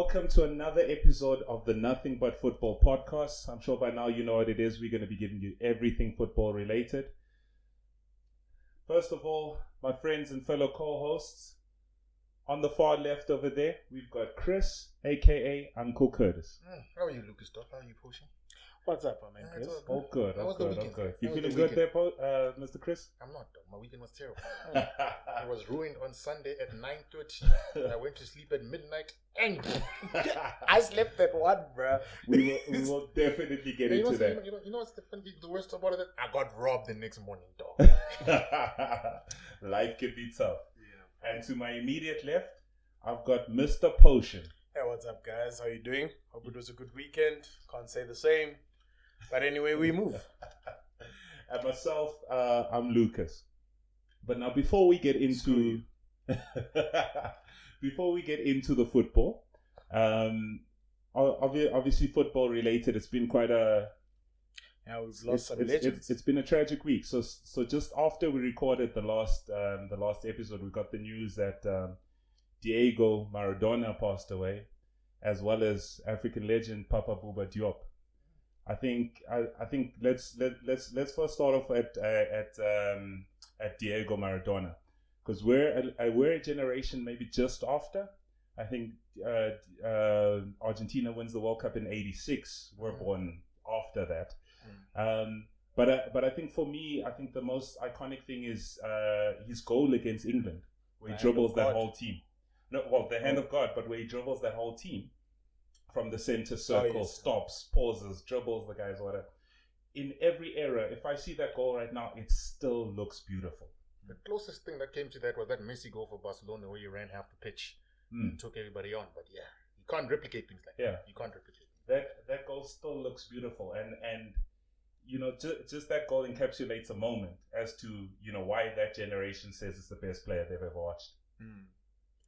welcome to another episode of the Nothing But Football podcast. I'm sure by now you know what it is. We're going to be giving you everything football related. First of all, my friends and fellow co-hosts, on the far left over there, we've got Chris, aka Uncle Curtis. How are you, Lucas? How are you pushing? What's up, my man, Chris? All good. You feeling good there, Mr. Chris? I'm not. My weekend was terrible. It was ruined on Sunday at 9:30. I went to sleep at midnight angry. I slept at 1, bro. We will definitely get into that. You know what's the worst about it? I got robbed the next morning, dog. Life can be tough. Yeah. And to my immediate left, I've got Mr. Potion. Hey, what's up, guys? How you doing? Hope it was a good weekend. Can't say the same. But anyway, we move. And myself, I'm Lucas. But now, before we get into the football, obviously football related, it's been quite a we've lost some legends. It's been a tragic week. So just after we recorded the last episode, we got the news that Diego Maradona passed away, as well as African legend Papa Bouba Diop. I think let's first start off at Diego Maradona, because we're a generation maybe just after. I think Argentina wins the World Cup in '86. We're born after that. But I think for me, I think the most iconic thing is his goal against England, where he dribbles that whole team. The hand of God, but where he dribbles that whole team from the center circle, stops, pauses, dribbles the guys, whatever. In every era, if I see that goal right now, it still looks beautiful. The closest thing that came to that was that Messi goal for Barcelona, where he ran half the pitch and took everybody on. But yeah, you can't replicate things like that. Yeah, you can't replicate that goal still looks beautiful, and you know, just that goal encapsulates a moment as to, you know, why that generation says it's the best player they've ever watched.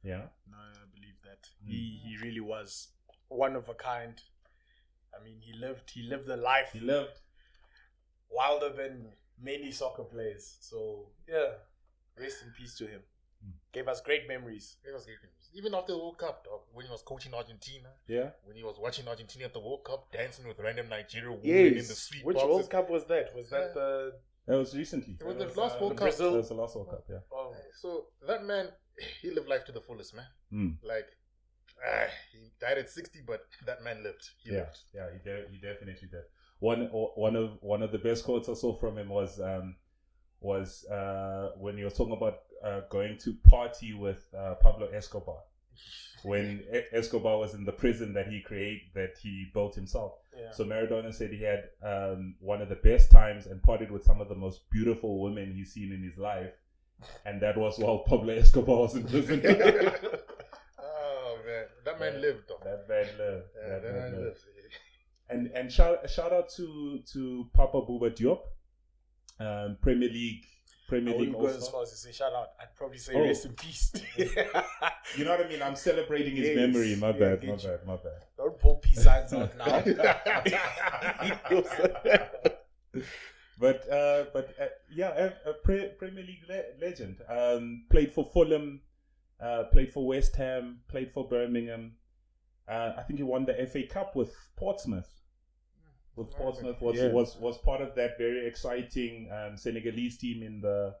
Yeah, no, I believe that he really was one of a kind. I mean, he lived a life. He lived wilder than many soccer players. So yeah, rest in peace to him. Gave us great memories. Even after the World Cup, dog, when he was coaching Argentina. Yeah. When he was watching Argentina at the World Cup, dancing with random Nigerian women in the street. Which World Cup was that? Was that the? That was recently. It was the last World Cup. Brazil. That was the last World Cup. Yeah. Oh. So that man, he lived life to the fullest, man. Like, he died at 60, but that man lived. He lived. Yeah, he definitely did. One of the best quotes I saw from him was when he was talking about going to party with Pablo Escobar, when Escobar was in the prison that he built himself. Yeah. So Maradona said he had one of the best times and partied with some of the most beautiful women he's seen in his life, and that was while Pablo Escobar was in prison. Oh man, that man lived though. That man lived. Yeah, that man lived. And shout out to Papa Bouba Diop, Premier League. I wouldn't go as far as to say shout out. I'd probably say rest in peace. You know what I mean? I'm celebrating his memory. My bad. Don't pull peace signs out now. But a Premier League legend. Played for Fulham, played for West Ham, played for Birmingham. I think he won the FA Cup with Portsmouth. Was part of that very exciting Senegalese team in the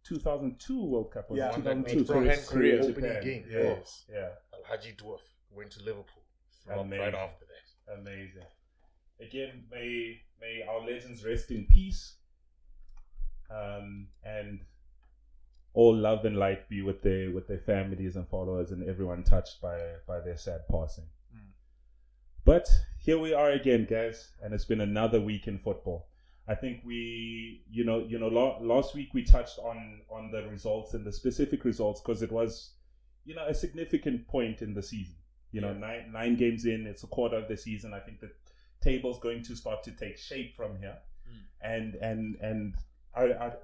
2002 World Cup. 2002 Korea opening game. Yes. Yeah. Al-Haji Diop went to Liverpool right after that. Amazing. Again, may our legends rest in peace. And all love and light be with their families and followers and everyone touched by their sad passing. But here we are again, guys, and it's been another week in football. I think last week we touched on the results and the specific results because it was, a significant point in the season. Nine games in, it's a quarter of the season. I think the table's going to start to take shape from here, and I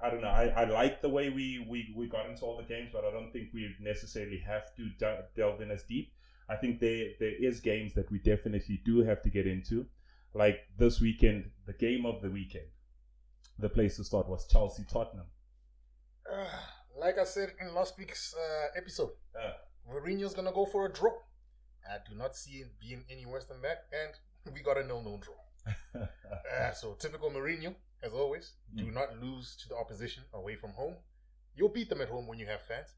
don't know. I like the way we got into all the games, but I don't think we necessarily have to delve in as deep. I think there is games that we definitely do have to get into. Like this weekend, the game of the weekend. The place to start was Chelsea-Tottenham. Like I said in last week's episode, Mourinho's going to go for a draw. I do not see it being any worse than that, and we got a 0-0 draw. So typical Mourinho, as always, do not lose to the opposition away from home. You'll beat them at home when you have fans,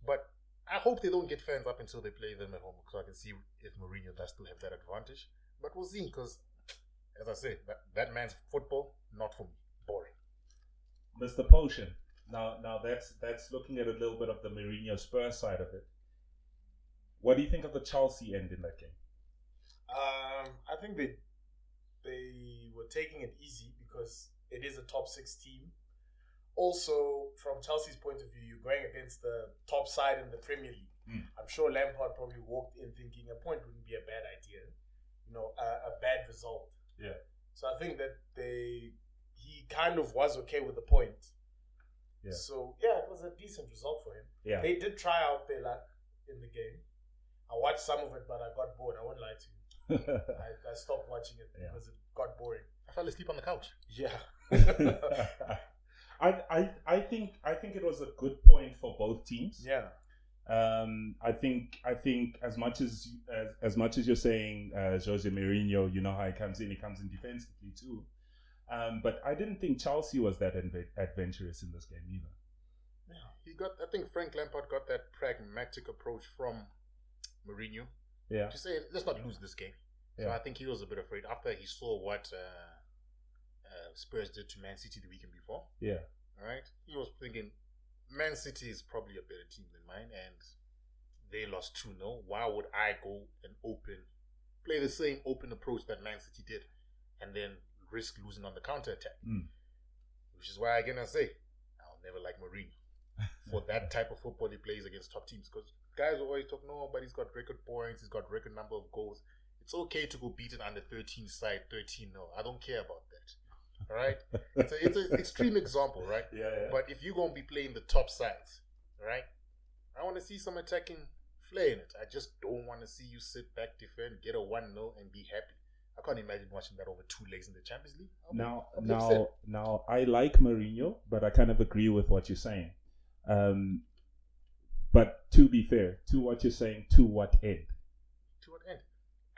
but I hope they don't get fans up until they play them at home, so I can see if Mourinho does still have that advantage. But we'll see, because, as I said, that man's football, not for me. Boring. Mr. Potion. Now that's looking at a little bit of the Mourinho Spurs side of it. What do you think of the Chelsea end in that game? I think they were taking it easy because it is a top 6 team. Also, from Chelsea's point of view, you're going against the top side in the Premier League. I'm sure Lampard probably walked in thinking a point wouldn't be a bad idea. A bad result. Yeah. So I think that he kind of was okay with the point. Yeah. So, it was a decent result for him. Yeah. They did try out their luck in the game. I watched some of it, but I got bored. I won't lie to you. I stopped watching it because it got boring. I fell asleep on the couch. Yeah. I think it was a good point for both teams. Yeah. I think as much as you're saying Jose Mourinho, you know how he comes in defensively too. But I didn't think Chelsea was that adventurous in this game either. Yeah, I think Frank Lampard got that pragmatic approach from Mourinho. Yeah. To say, let's not lose this game. So I think he was a bit afraid after he saw what Spurs did to Man City the weekend before. Yeah. All right. He was thinking, Man City is probably a better team than mine, and they lost 2-0. Why would I go and play the same open approach that Man City did, and then risk losing on the counter-attack? Which is why, again, I say, I'll never like Mourinho for that type of football he plays against top teams. Because guys always talk, no, but he's got record points, he's got record number of goals. It's okay to go beat an under 13 side 13-0. I don't care about that. All right? It's an extreme example, right? Yeah. But if you're going to be playing the top sides, all right, I want to see some attacking flair in it. I just don't want to see you sit back, defend, get a 1-0 and be happy. I can't imagine watching that over 2 legs in the Champions League. Now, I like Mourinho, but I kind of agree with what you're saying. But to be fair, to what you're saying, to what end? To what end?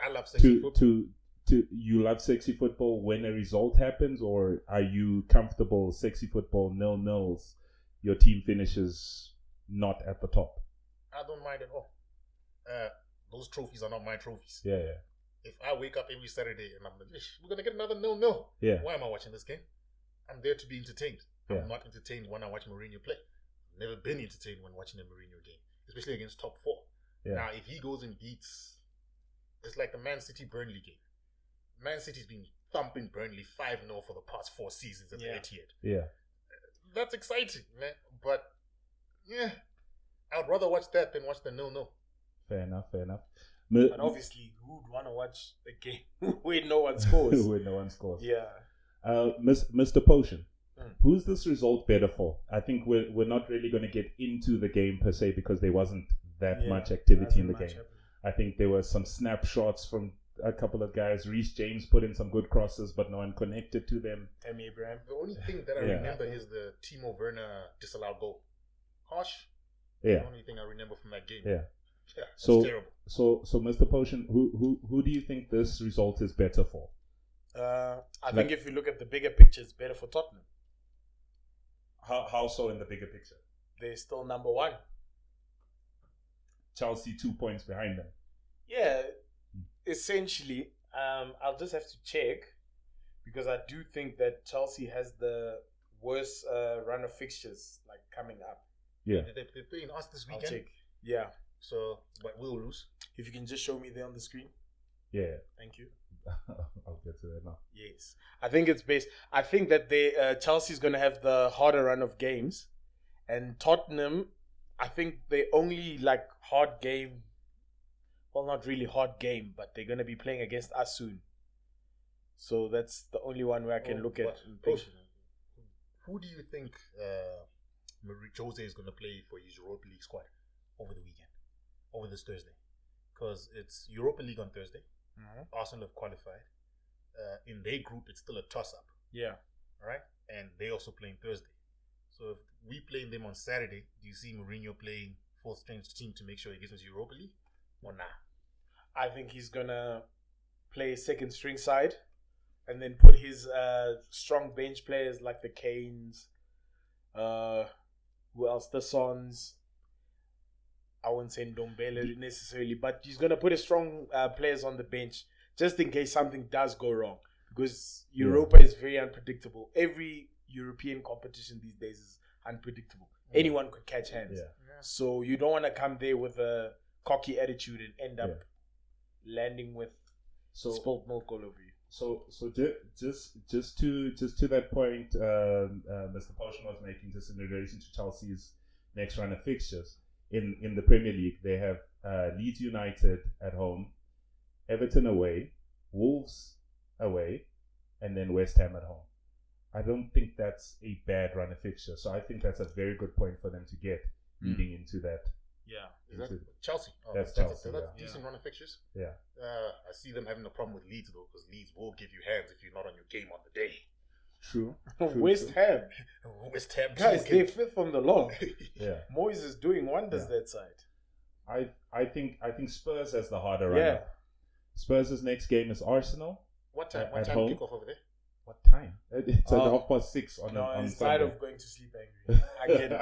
I love sexy football. You love sexy football when a result happens, or are you comfortable sexy football 0-0s? Your team finishes not at the top. I don't mind at all. Those trophies are not my trophies. Yeah. If I wake up every Saturday and I'm like, we're gonna get another 0-0. Yeah. Why am I watching this game? I'm there to be entertained. Yeah. I'm not entertained when I watch Mourinho play. I've never been entertained when watching a Mourinho game, especially against top 4. Yeah. Now, if he goes and beats, it's like the Man City Burnley game. Man City's been thumping Burnley 5-0 for the past 4 seasons at the Etihad. Yeah. That's exciting, man. But, I'd rather watch that than watch the 0-0. Fair enough. But obviously, who would want to watch a game where no one scores? Yeah. Yeah. Mr. Potion, who's this result better for? I think we're not really going to get into the game per se because there wasn't that much activity in the game. I think there were some snapshots from a couple of guys. Reece James put in some good crosses, but no one connected to them. Tammy Abraham. The only thing that I remember is the Timo Werner disallowed goal. Harsh. Yeah. The only thing I remember from that game. Yeah. Yeah, terrible. So Mr. Potion, who do you think this result is better for? I think if you look at the bigger picture, it's better for Tottenham. How so in the bigger picture? They're still number 1. Chelsea 2 points behind them. Yeah, essentially. I'll just have to check because I do think that Chelsea has the worst run of fixtures coming up. Yeah, they're playing us this weekend. I'll check. Yeah. So, but we'll lose. If you can just show me there on the screen. Yeah. Thank you. I'll get to that now. Yes. I think it's based. I think that Chelsea's going to have the harder run of games. And Tottenham, I think they only hard game. Well, not really hard game, but they're going to be playing against us soon. So that's the only one where I can look at. Who do you think Jose is going to play for his Europa League squad over the weekend? Over this Thursday? Because it's Europa League on Thursday. Mm-hmm. Arsenal have qualified. In their group, it's still a toss-up. Yeah. All right? And they also playing Thursday. So if we playing them on Saturday, do you see Mourinho playing full-strength team to make sure he gets into Europa League? Or nah? I think he's gonna play second string side, and then put his strong bench players like the Canes. Who else? The Sons. I wouldn't say Ndombele necessarily, but he's gonna put his strong players on the bench just in case something does go wrong. Because Europa is very unpredictable. Every European competition these days is unpredictable. Anyone could catch hands. So you don't want to come there with a cocky attitude and end up landing with spilled milk all over you. So just to that point, Mr. Potion was making, just in relation to Chelsea's next run of fixtures in the Premier League, they have Leeds United at home, Everton away, Wolves away, and then West Ham at home. I don't think that's a bad run of fixture. So I think that's a very good point for them to get leading into that. Yeah. Is that Chelsea? That's Chelsea. That's a decent run of fixtures. Yeah. I see them having a problem with Leeds, though, because Leeds will give you hands if you're not on your game on the day. True. West Ham. West Ham. Guys, they're fifth on the log. Yeah. Moyes is doing wonders that side. I think Spurs has the harder run. Spurs' next game is Arsenal. What time? What time kick off over there? What time? It's at 6:30 on instead Sunday. of going to sleep angry. I get it.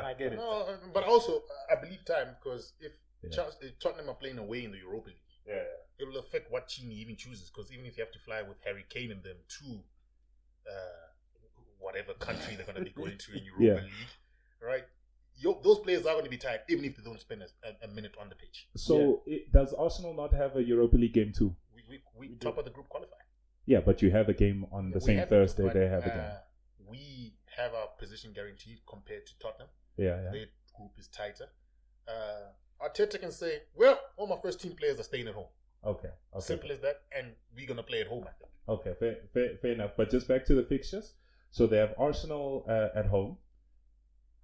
I get it. No, but also, I believe time, because if Tottenham are playing away in the Europa League, it will affect what team he even chooses, because even if you have to fly with Harry Kane and them to whatever country they're going to be going to in Europa League, right? Those players are going to be tired, even if they don't spend a minute on the pitch. So does Arsenal not have a Europa League game too? We top of the group qualify. Yeah, but you have a game on the same Thursday. They have a game. We have our position guaranteed compared to Tottenham. Yeah. Their group is tighter. Arteta can say, well, all my first team players are staying at home. Okay. Simple as that. And we're going to play at home, I think. Okay, fair enough. But just back to the fixtures. So they have Arsenal at home,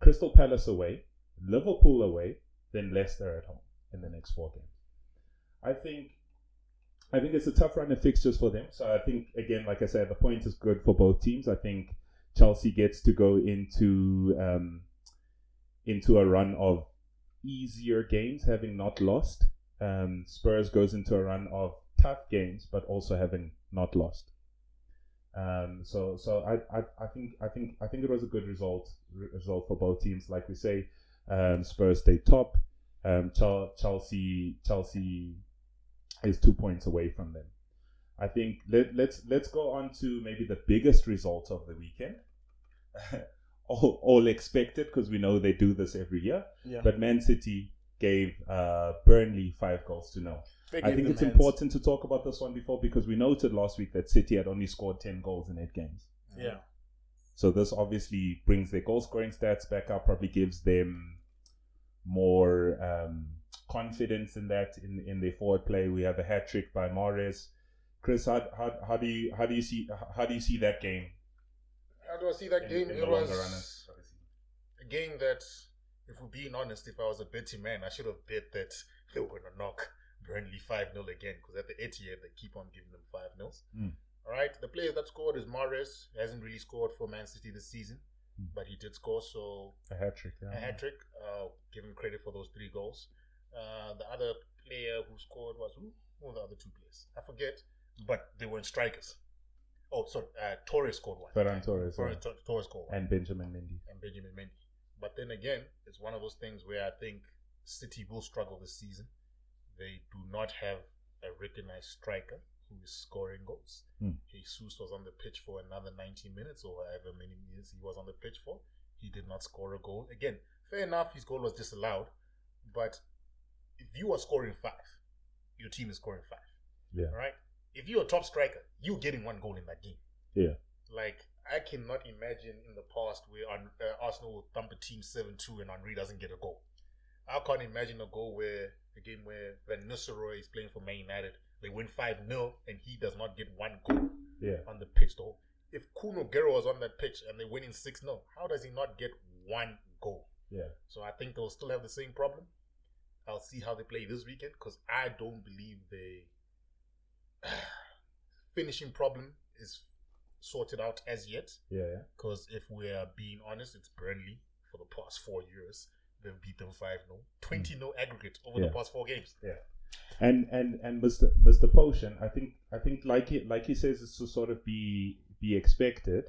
Crystal Palace away, Liverpool away, then Leicester at home in the next 4 games. I think it's a tough run of fixtures for them. So I think, again, like I said, the point is good for both teams. I think Chelsea gets to go into a run of easier games, having not lost. Spurs goes into a run of tough games, but also having not lost. So I think it was a good result for both teams. Like we say, Spurs stay top. Chelsea is 2 points away from them. I think let's go on to maybe the biggest result of the weekend. all expected, because we know they do this every year. Yeah. But Man City gave Burnley 5-0. I think it's important to talk about this one before, because we noted last week that City had only scored 10 goals in 8 games. Yeah. So this obviously brings their goal scoring stats back up, probably gives them more confidence in that in their forward play. We have a hat trick by Mahrez. Chris, how do you see that game? How do I see that game? It was a game that, if we're being honest, if I was a betting man, I should have bet that they were going to knock Burnley 5-0 again, because at the Etihad they keep on giving them 5-0. All right, the players that scored is Mahrez. He hasn't really scored for Man City this season, but he did score, so a hat trick. Yeah. A hat trick. Give him credit for those 3 goals. The other player who scored was who? Who were the other 2 players? I forget, but they weren't strikers. Oh, sorry. Torres scored 1. Ferran Torres. Torres scored 1. And Benjamin Mendy. But then again, it's one of those things where I think City will struggle this season. They do not have a recognized striker who is scoring goals. Jesus was on the pitch for another 90 minutes, or however many minutes he was on the pitch for. He did not score a goal. Again, fair enough, his goal was disallowed. But if you are scoring 5, your team is scoring 5. Yeah. Right? If you're a top striker, you're getting 1 goal in that game. Yeah. Like, I cannot imagine in the past where Arsenal will thump a team 7-2 and Henry doesn't get a goal. I can't imagine a game where Van Nistelrooy is playing for Man United. They win 5-0 and he does not get 1 goal on the pitch. Though, if Kuno Guerrero was on that pitch and they're winning 6-0, how does he not get 1 goal? Yeah. So I think they'll still have the same problem. I'll see how they play this weekend, because I don't believe the finishing problem is sorted out as yet. Yeah. Because if we're being honest, it's Burnley for the past 4 years. They've beat them 5-0. 20-0 aggregate over the past 4 games. Yeah. And Mr. Potion, I think like he says, it's to sort of be expected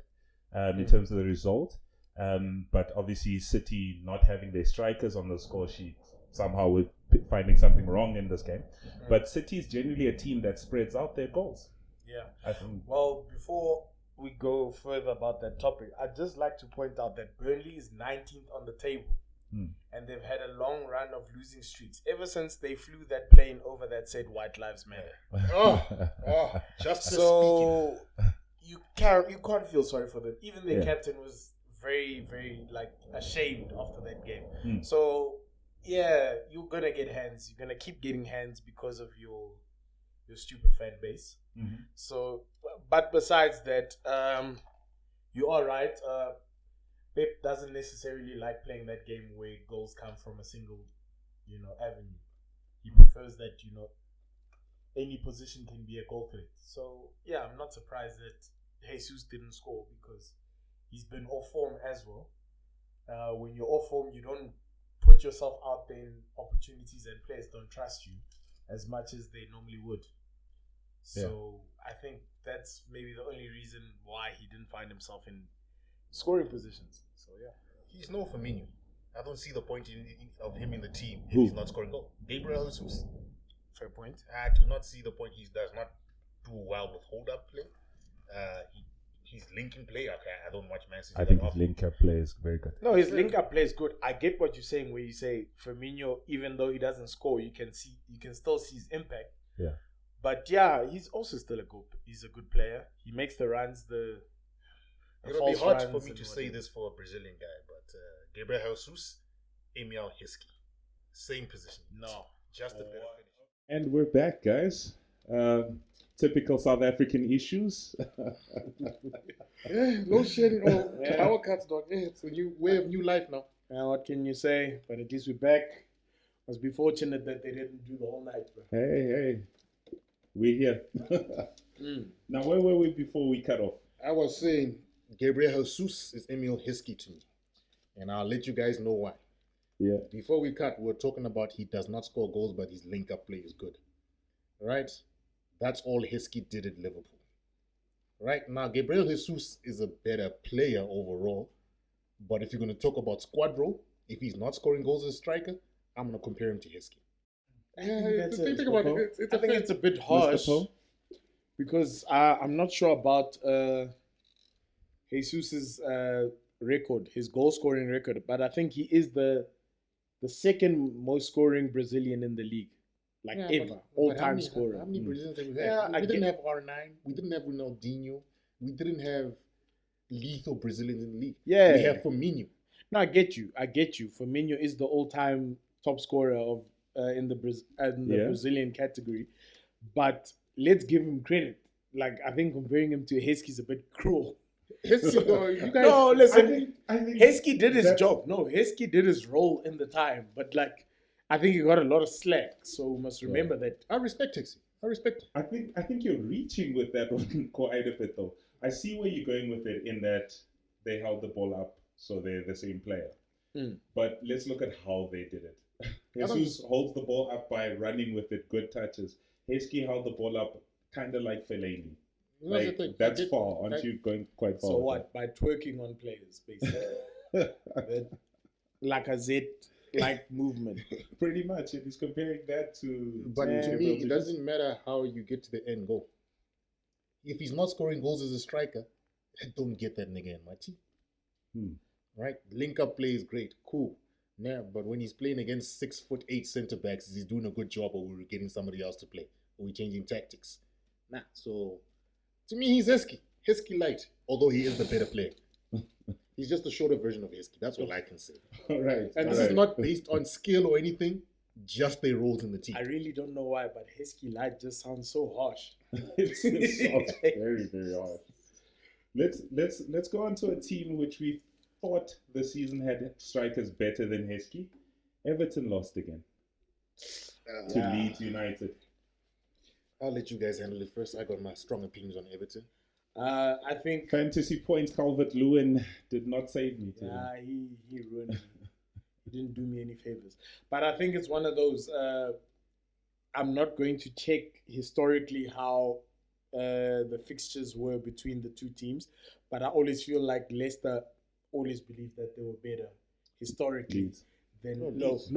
in terms of the result. But obviously City not having their strikers on the score sheet, somehow we're finding something wrong in this game. But City is generally a team that spreads out their goals. Yeah. I think. Well, before we go further about that topic, I'd just like to point out that Burnley is 19th on the table. And they've had a long run of losing streaks ever since they flew that plane over that said White Lives Matter. Just so you can't feel sorry for them. Even their captain was very, very ashamed after that game. So yeah, you're gonna get hands. You're gonna keep getting hands because of your stupid fan base. So, but besides that, you are right. Pep doesn't necessarily like playing that game where goals come from a single, avenue. He prefers that, any position can be a goal threat. So, yeah, I'm not surprised that Jesus didn't score because he's been off form as well. When you're off form, you don't put yourself out there in opportunities and players don't trust you as much as they normally would. So, I think that's maybe the only reason why he didn't find himself in scoring positions. So yeah, he's no Firmino. I don't see the point of him in the team if he's not scoring goal. Gabriel Jesus. Fair point. I do not see the point. He does not do well with hold-up play. He's linking play. Okay, I don't watch Man City. I think his link-up play is very good. No, his link-up play is good. I get what you're saying where you say Firmino, even though he doesn't score, you can still see his impact. Yeah. But yeah, he's also still he's a good player. He makes the runs, It'll be hard for me to say this for a Brazilian guy, but Gabriel Jesus, Emil Heskey. Same position. No. Just a better finish. And we're back, guys. Typical South African issues. No shedding or power cuts, dog. Yeah, it's a new way of new life now. What can you say? But at least we're back. Must be fortunate that they didn't do the whole night, bro. Hey. We're here. Now, where were we before we cut off? I was saying Gabriel Jesus is Emil Heskey to me. And I'll let you guys know why. Yeah. Before we cut, we're talking about he does not score goals, but his link-up play is good. Right? That's all Heskey did at Liverpool. Right? Now, Gabriel Jesus is a better player overall. But if you're going to talk about squad role, if he's not scoring goals as a striker, I'm going to compare him to Heskey. I think it's a bit harsh because I'm not sure about Jesus's record, his goal scoring record, but I think he is the second most scoring Brazilian in the league, ever, all-time scorer. How many Brazilians have we had? We didn't have R9, we didn't have Ronaldinho, we didn't have lethal Brazilians in the league. Yeah, we have Firmino. No, I get you. Firmino is the all-time top scorer of in the Brazilian category, but let's give him credit. I think comparing him to Heskey is a bit cruel. Heskey, you guys. No, listen. I think Heskey did his job. No, Heskey did his role in the time, but I think he got a lot of slack. So we must remember that. I respect Heskey. I respect him. I think you're reaching with that one quite a bit, though. I see where you're going with it in that they held the ball up, so they're the same player. But let's look at how they did it. Jesus holds the ball up by running with it, good touches. Heskey held the ball up kind of like Fellaini. That's far, aren't you going quite far? So what? By twerking on players, basically. Lacazette-like movement. Pretty much. If he's comparing that to... But to me, it doesn't matter how you get to the end goal. If he's not scoring goals as a striker, don't get that nigga in my team. Right? Link-up play is great. Cool. Yeah, but when he's playing against 6'8" centre-backs, is he doing a good job, or we're getting somebody else to play? Or we changing tactics? Nah, so... To me, he's Heskey light, although he is the better player. He's just a shorter version of Heskey. That's all I can say. All right. And this is not based on skill or anything, just their roles in the team. I really don't know why, but Heskey light just sounds so harsh. It sounds very, very harsh. Let's go on to a team which we thought the season had strikers better than Heskey. Everton lost again to Leeds United. I'll let you guys handle it first. I got my strong opinions on Everton. I think fantasy points Calvert-Lewin did not save me. He ruined me. He didn't do me any favors. But I think it's one of those I'm not going to check historically how the fixtures were between the two teams, but I always feel like Leicester always believed that they were better historically Leeds. than Leeds.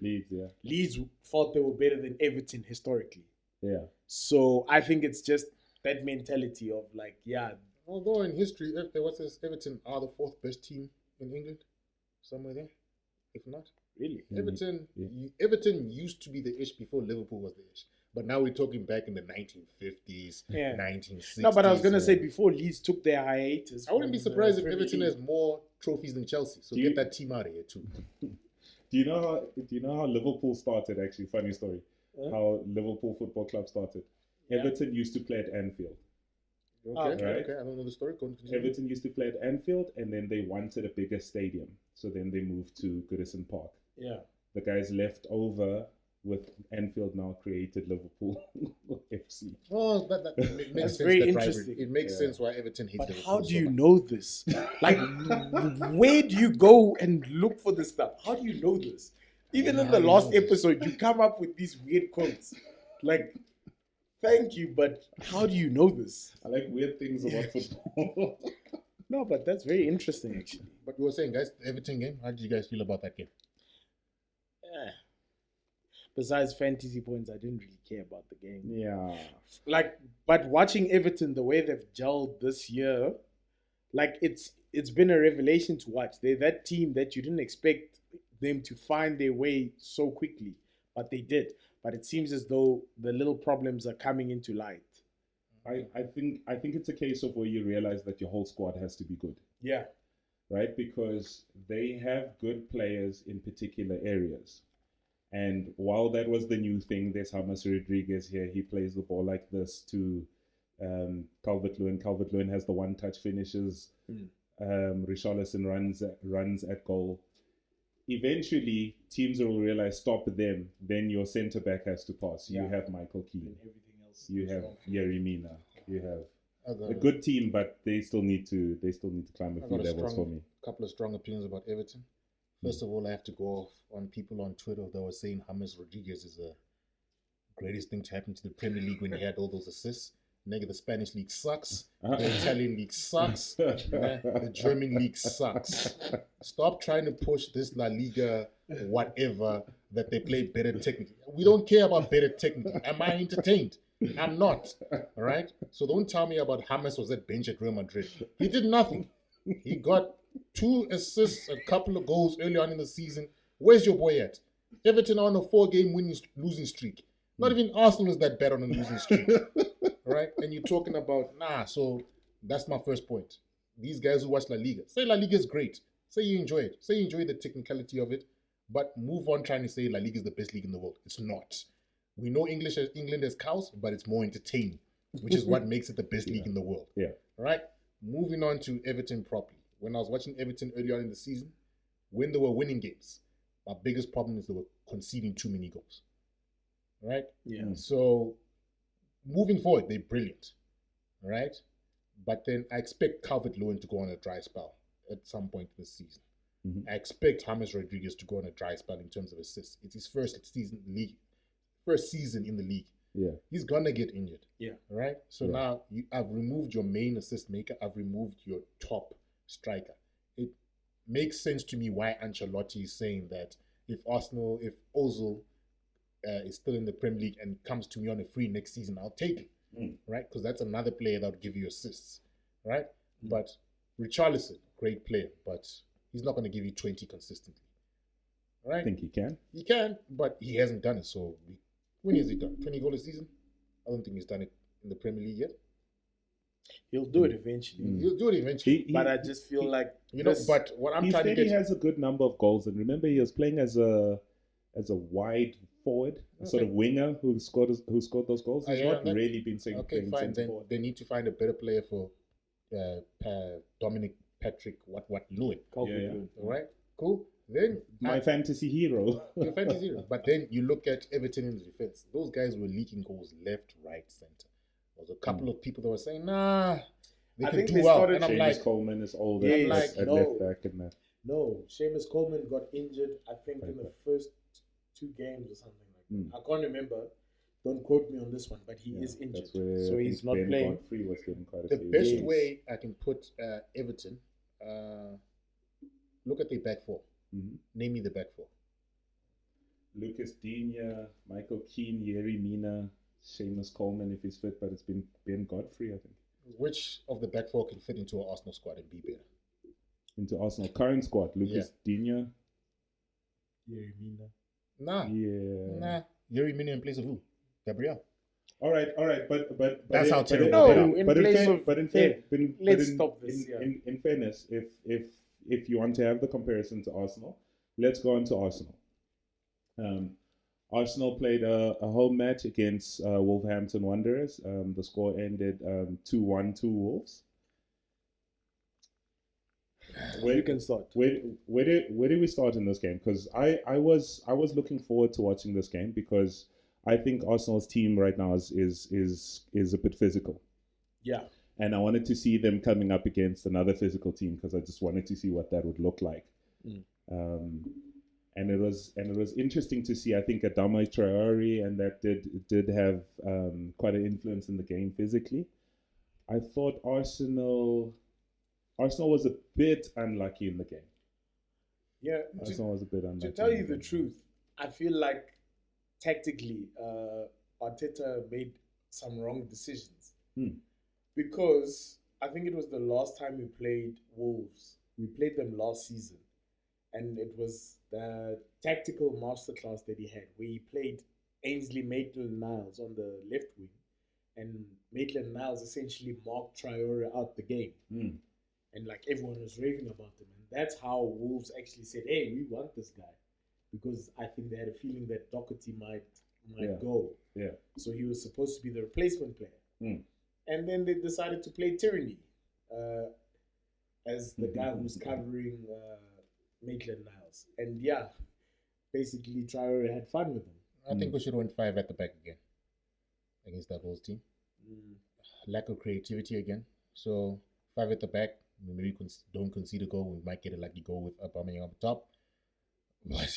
Leeds, yeah. Leeds thought they were better than Everton historically. Yeah. So I think it's just that mentality of like, yeah, Although in history, Everton are the fourth best team in England, somewhere there, if not. really. Everton used to be the ish before Liverpool was the ish. But now we're talking back in the 1950s, Yeah. 1960s. No, but I was gonna say before Leeds took their hiatus. I wouldn't be from the surprised if Premier Everton League. has more trophies than Chelsea. So get that team out of here too. Do you know how Liverpool started? Actually, funny story. Huh? How Liverpool Football Club started. Yeah. Everton used to play at Anfield. Okay, Right. okay. I don't know the story. Continue. Everton used to play at Anfield, and then they wanted a bigger stadium, so then they moved to Goodison Park. Yeah. The guys left over with Anfield now created Liverpool FC. Oh, that makes That's sense. very that interesting. rivalry. It makes sense why Everton hates But Liverpool. how do so you much. know this? Like, where do you go and look for this stuff? How do you know this? Even in the last episode, you come up with these weird quotes. Like, thank you, but how do you know this? I like weird things about football. No, but that's very interesting, actually. But you were saying, guys, the Everton game. How did you guys feel about that game? Eh. Besides fantasy points, I didn't really care about the game. Yeah. Like, but watching Everton, the way they've gelled this year, like it's been a revelation to watch. They're that team that you didn't expect them to find their way so quickly, but they did. But it seems as though the little problems are coming into light. I think it's a case of where you realize that your whole squad has to be good, Yeah. right? Because they have good players in particular areas. And while that was the new thing, there's James Rodriguez here. He plays the ball like this to Calvert-Lewin. Calvert-Lewin has the one-touch finishes. Richarlison runs at goal. Eventually, teams will realize, stop them. Then your centre-back has to pass. You have Michael Keane. Everything else. You have Yerry Mina. You have A a good team, but they still need to climb a I've few got a levels for me. couple of strong opinions about Everton. First of all, I have to go off on people on Twitter that were saying James Rodriguez is the greatest thing to happen to the Premier League when he had all those assists. Nigga, the Spanish league sucks. The Italian league sucks. The German league sucks. Stop trying to push this La Liga whatever that they play better technically. We don't care about better technically. Am I entertained? I'm not. All right? So don't tell me about James was at bench at Real Madrid. He did nothing. He got 2 assists, a couple of goals early on in the season. Where's your boy at? Everton are on a 4-game losing streak. Not even Arsenal is that bad on a losing streak. Right? And you're talking about, so that's my first point. These guys who watch La Liga, say La Liga is great. Say you enjoy it. Say you enjoy the technicality of it. But move on trying to say La Liga is the best league in the world. It's not. We know England has cows, but it's more entertaining, which is what makes it the best league in the world. Yeah. Right? Moving on to Everton properly. When I was watching Everton early on in the season, when they were winning games, my biggest problem is they were conceding too many goals. Right? Yeah. So moving forward, they're brilliant. Right? But then I expect Calvert-Lewin to go on a dry spell at some point this season. I expect James Rodriguez to go on a dry spell in terms of assists. It's his first season in the league. Yeah. He's gonna get injured. Yeah. Right? So now I've removed your main assist maker, I've removed your top striker. It makes sense to me why Ancelotti is saying that if Ozil is still in the Premier League and comes to me on a free next season, I'll take it. Right? Because that's another player that would give you assists. Right? But Richarlison, great player, but he's not going to give you 20 consistently. Right? I think he can. He can, but he hasn't done it. So when has he done? 20 goals a season? I don't think he's done it in the Premier League yet. He'll do it eventually. He'll do it eventually. But I just feel like but what I'm trying to get, he has a good number of goals, and remember he was playing as a wide forward, a sort of winger who scored those goals. He's not really been saying. Okay, fine. Then they need to find a better player for Dominic Patrick Lewin. Yeah. All right, cool. Then my fantasy hero. Your fantasy hero. But then you look at Everton in the defense. Those guys were leaking goals left, right, center. There was a couple of people that were saying, they can do well. And I'm like, Coleman is older at left back and that. No, Seamus Coleman got injured, I think, in the first 2 games or something like I can't remember. Don't quote me on this one, but he is injured, That's where so I he's think not Ben playing. Godfrey was getting quite a The few. best Yes. way I can put Everton, look at the back four. Mhm. Name me the back four. Lucas Digne, Michael Keane, Yerry Mina, Seamus Coleman if he's fit, but it's been Ben Godfrey, I think. Which of the back four can fit into an Arsenal squad and be better? Into Arsenal current squad, Lucas Digne. Yeah, Mina. Nah. Yuri Mina in place of who? Gabriel. All right, but That's how terrible No, they are. in place of- let's in, stop this, in fairness, if you want to have the comparison to Arsenal, let's go on to Arsenal. Arsenal played a home match against Wolverhampton Wanderers. The score ended 2-1 to Wolves. You can start. Where did we start in this game? Because I was looking forward to watching this game because I think Arsenal's team right now is a bit physical. Yeah. And I wanted to see them coming up against another physical team because I just wanted to see what that would look like. And it was interesting to see. I think Adama Traore and that did have quite an influence in the game physically. I thought Arsenal was a bit unlucky in the game. Yeah. Arsenal was a bit unlucky. To tell you the truth, I feel like tactically, Arteta made some wrong decisions. Because I think it was the last time we played Wolves. We played them last season. And it was the tactical masterclass that he had, where he played Ainsley Maitland-Niles on the left wing. And Maitland-Niles essentially marked Traore out the game. And like everyone was raving about him. And that's how Wolves actually said, hey, we want this guy. Because I think they had a feeling that Doherty might go. Yeah. So he was supposed to be the replacement player. And then they decided to play Tyranny as the guy who's covering Maitland-Niles. And yeah, basically Traore had fun with him. I think we should have went 5 at the back again against that Wolves team. Lack of creativity again. So 5 at the back. Maybe don't concede a goal. We might get a lucky goal with Aubameyang up top. But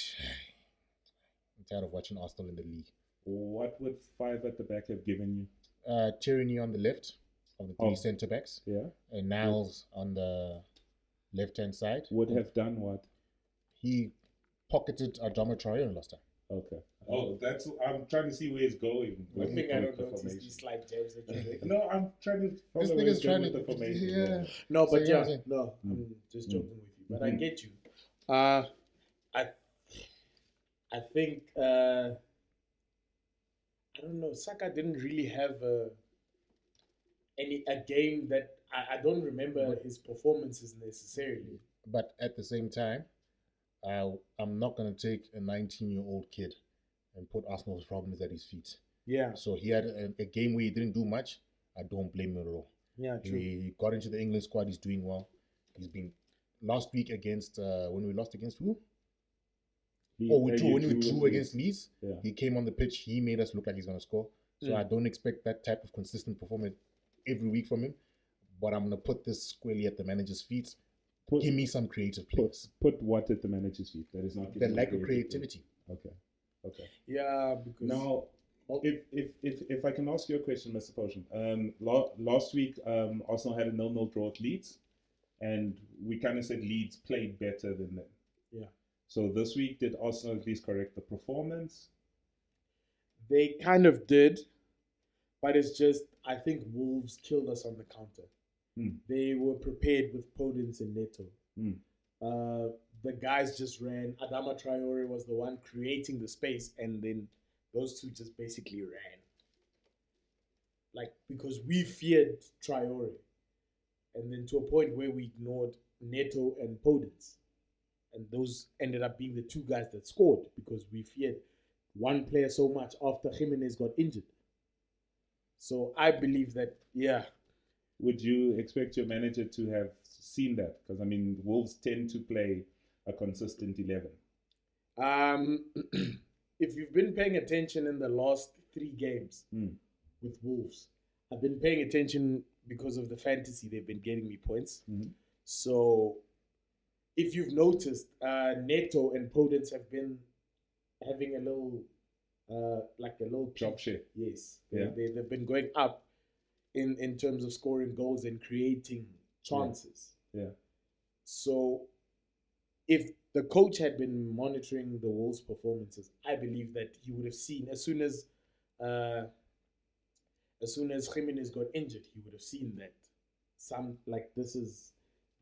I'm tired of watching Arsenal in the league. What would 5 at the back have given you? Tyranny on the left of the 3 centre backs. Yeah. And Niles on the left hand side. Would have done what? He pocketed Adama Traore in Leicester. Okay. Oh, I'm trying to see where it's going. One thing I don't notice these slight jabs that you're making. No, I'm trying to follow This where nigga's it's going trying with to. the formation. Yeah. No, but So, yeah, yeah. no, I'm just joking with you. But I get you. I think I don't know. Saka didn't really have a game that I don't remember his performances necessarily. But at the same time, I'm not going to take a 19-year-old kid and put Arsenal's problems at his feet. Yeah. So he had a game where he didn't do much. I don't blame him at all. Yeah, true. He got into the England squad. He's doing well. He's been last week against when we lost against who? When we drew against Leeds. Yeah. He came on the pitch. He made us look like he's going to score. So I don't expect that type of consistent performance every week from him. But I'm going to put this squarely at the manager's feet. Give me some creative players. Put what at the manager's feet? That is not The lack of creativity. Okay. Yeah, because now, if I can ask you a question, Mr. Potion. Last week, Arsenal had a 0-0 draw at Leeds, and we kind of said Leeds played better than them. Yeah. So this week, did Arsenal at least correct the performance? They kind of did, but it's just I think Wolves killed us on the counter. They were prepared with Podence and Neto. The guys just ran. Adama Traore was the one creating the space, and then those two just basically ran. Like, because we feared Traore. And then to a point where we ignored Neto and Podence. And those ended up being the 2 guys that scored because we feared one player so much after Jimenez got injured. So I believe that, yeah. Would you expect your manager to have seen that? Because, I mean, Wolves tend to play a consistent 11. If you've been paying attention in the last 3 games with Wolves, I've been paying attention because of the fantasy. They've been getting me points. So if you've noticed, Neto and Podence have been having a little like a little Drop peak. share. Yes, Yeah. they've been going up in terms of scoring goals and creating chances. Yeah. So, if the coach had been monitoring the Wolves' performances, I believe that he would have seen as soon as Jimenez got injured, he would have seen that this is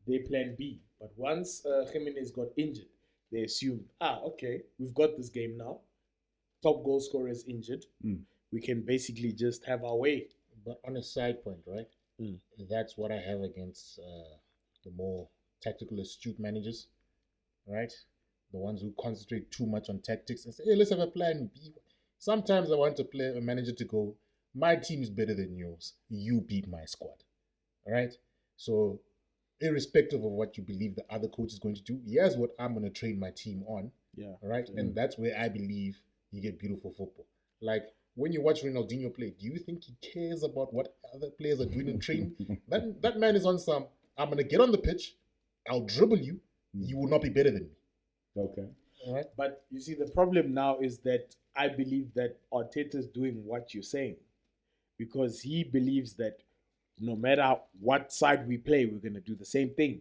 their plan B. But once Jimenez got injured, they assumed, okay, we've got this game now. Top goal scorer is injured. We can basically just have our way. But on a side point, right? That's what I have against the more tactical astute managers, right? The ones who concentrate too much on tactics and say, hey, let's have a plan B. Sometimes I want a manager to go, my team is better than yours. You beat my squad. All right? So, irrespective of what you believe the other coach is going to do, here's what I'm going to train my team on. Yeah. All right? And that's where I believe you get beautiful football. Like, when you watch Ronaldinho play, do you think he cares about what other players are doing in training? That man is on some, I'm going to get on the pitch, I'll dribble you, you will not be better than me. Okay. All right. But you see, the problem now is that I believe that Arteta's doing what you're saying, because he believes that no matter what side we play, we're going to do the same thing,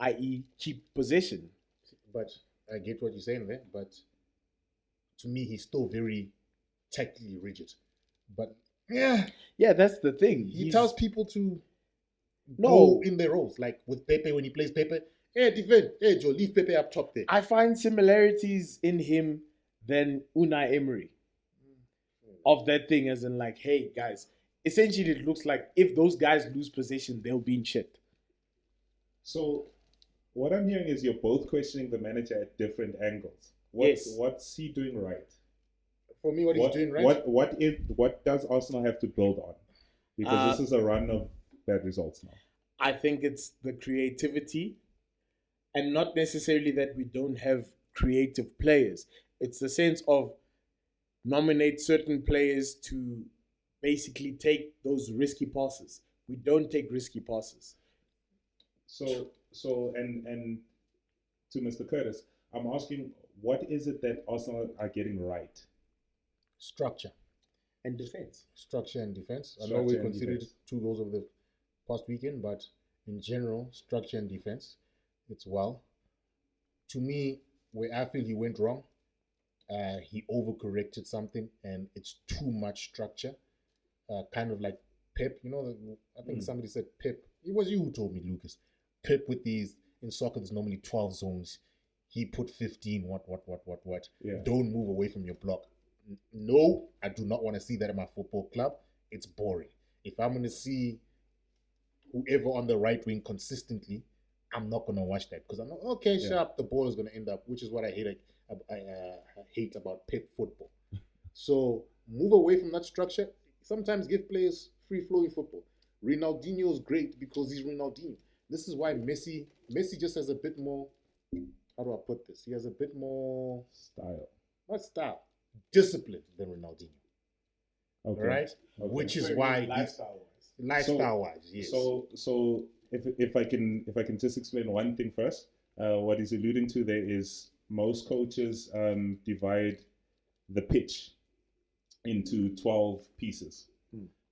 i.e. keep possession. But I get what you're saying there, but to me, he's still very tactically rigid. But yeah, that's the thing. He tells people to go go in their roles. Like with Pepe, when he plays Pepe, hey, defend. Hey, Joe, leave Pepe up top there. I find similarities in him than Unai Emery of that thing, as in like, hey, guys, essentially it looks like if those guys lose possession, they'll be in shit. So what I'm hearing is you're both questioning the manager at different angles. What's he doing right? For me, he's doing right. What does Arsenal have to build on? Because this is a run of bad results now. I think it's the creativity, and not necessarily that we don't have creative players. It's the sense of nominate certain players to basically take those risky passes. We don't take risky passes. So and to Mr. Curtis, I'm asking, what is it that Arsenal are getting right? Structure and defense. Structure and defense. I know we considered 2 goals over the past weekend, but in general, structure and defense, it's well. To me, where I feel he went wrong, he overcorrected something, and it's too much structure. Kind of like Pep, I think somebody said Pep. It was you who told me, Lucas. Pep with these, in soccer, there's normally 12 zones. He put 15, what. Yeah. Don't move away from your block. No, I do not want to see that at my football club. It's boring. If I'm going to see whoever on the right wing consistently, I'm not going to watch that, because I'm not, sharp, the ball is going to end up, which is what I hate about Pep football. So move away from that structure. Sometimes give players free-flowing football. Ronaldinho is great because he's Ronaldinho. This is why Messi just has a bit more, how do I put this? He has a bit more style. Not style. Discipline than Ronaldinho. Okay. Right? Okay. Which is why lifestyle-wise, yes. So if I can just explain one thing first, what he's alluding to there is most coaches divide the pitch into 12 pieces.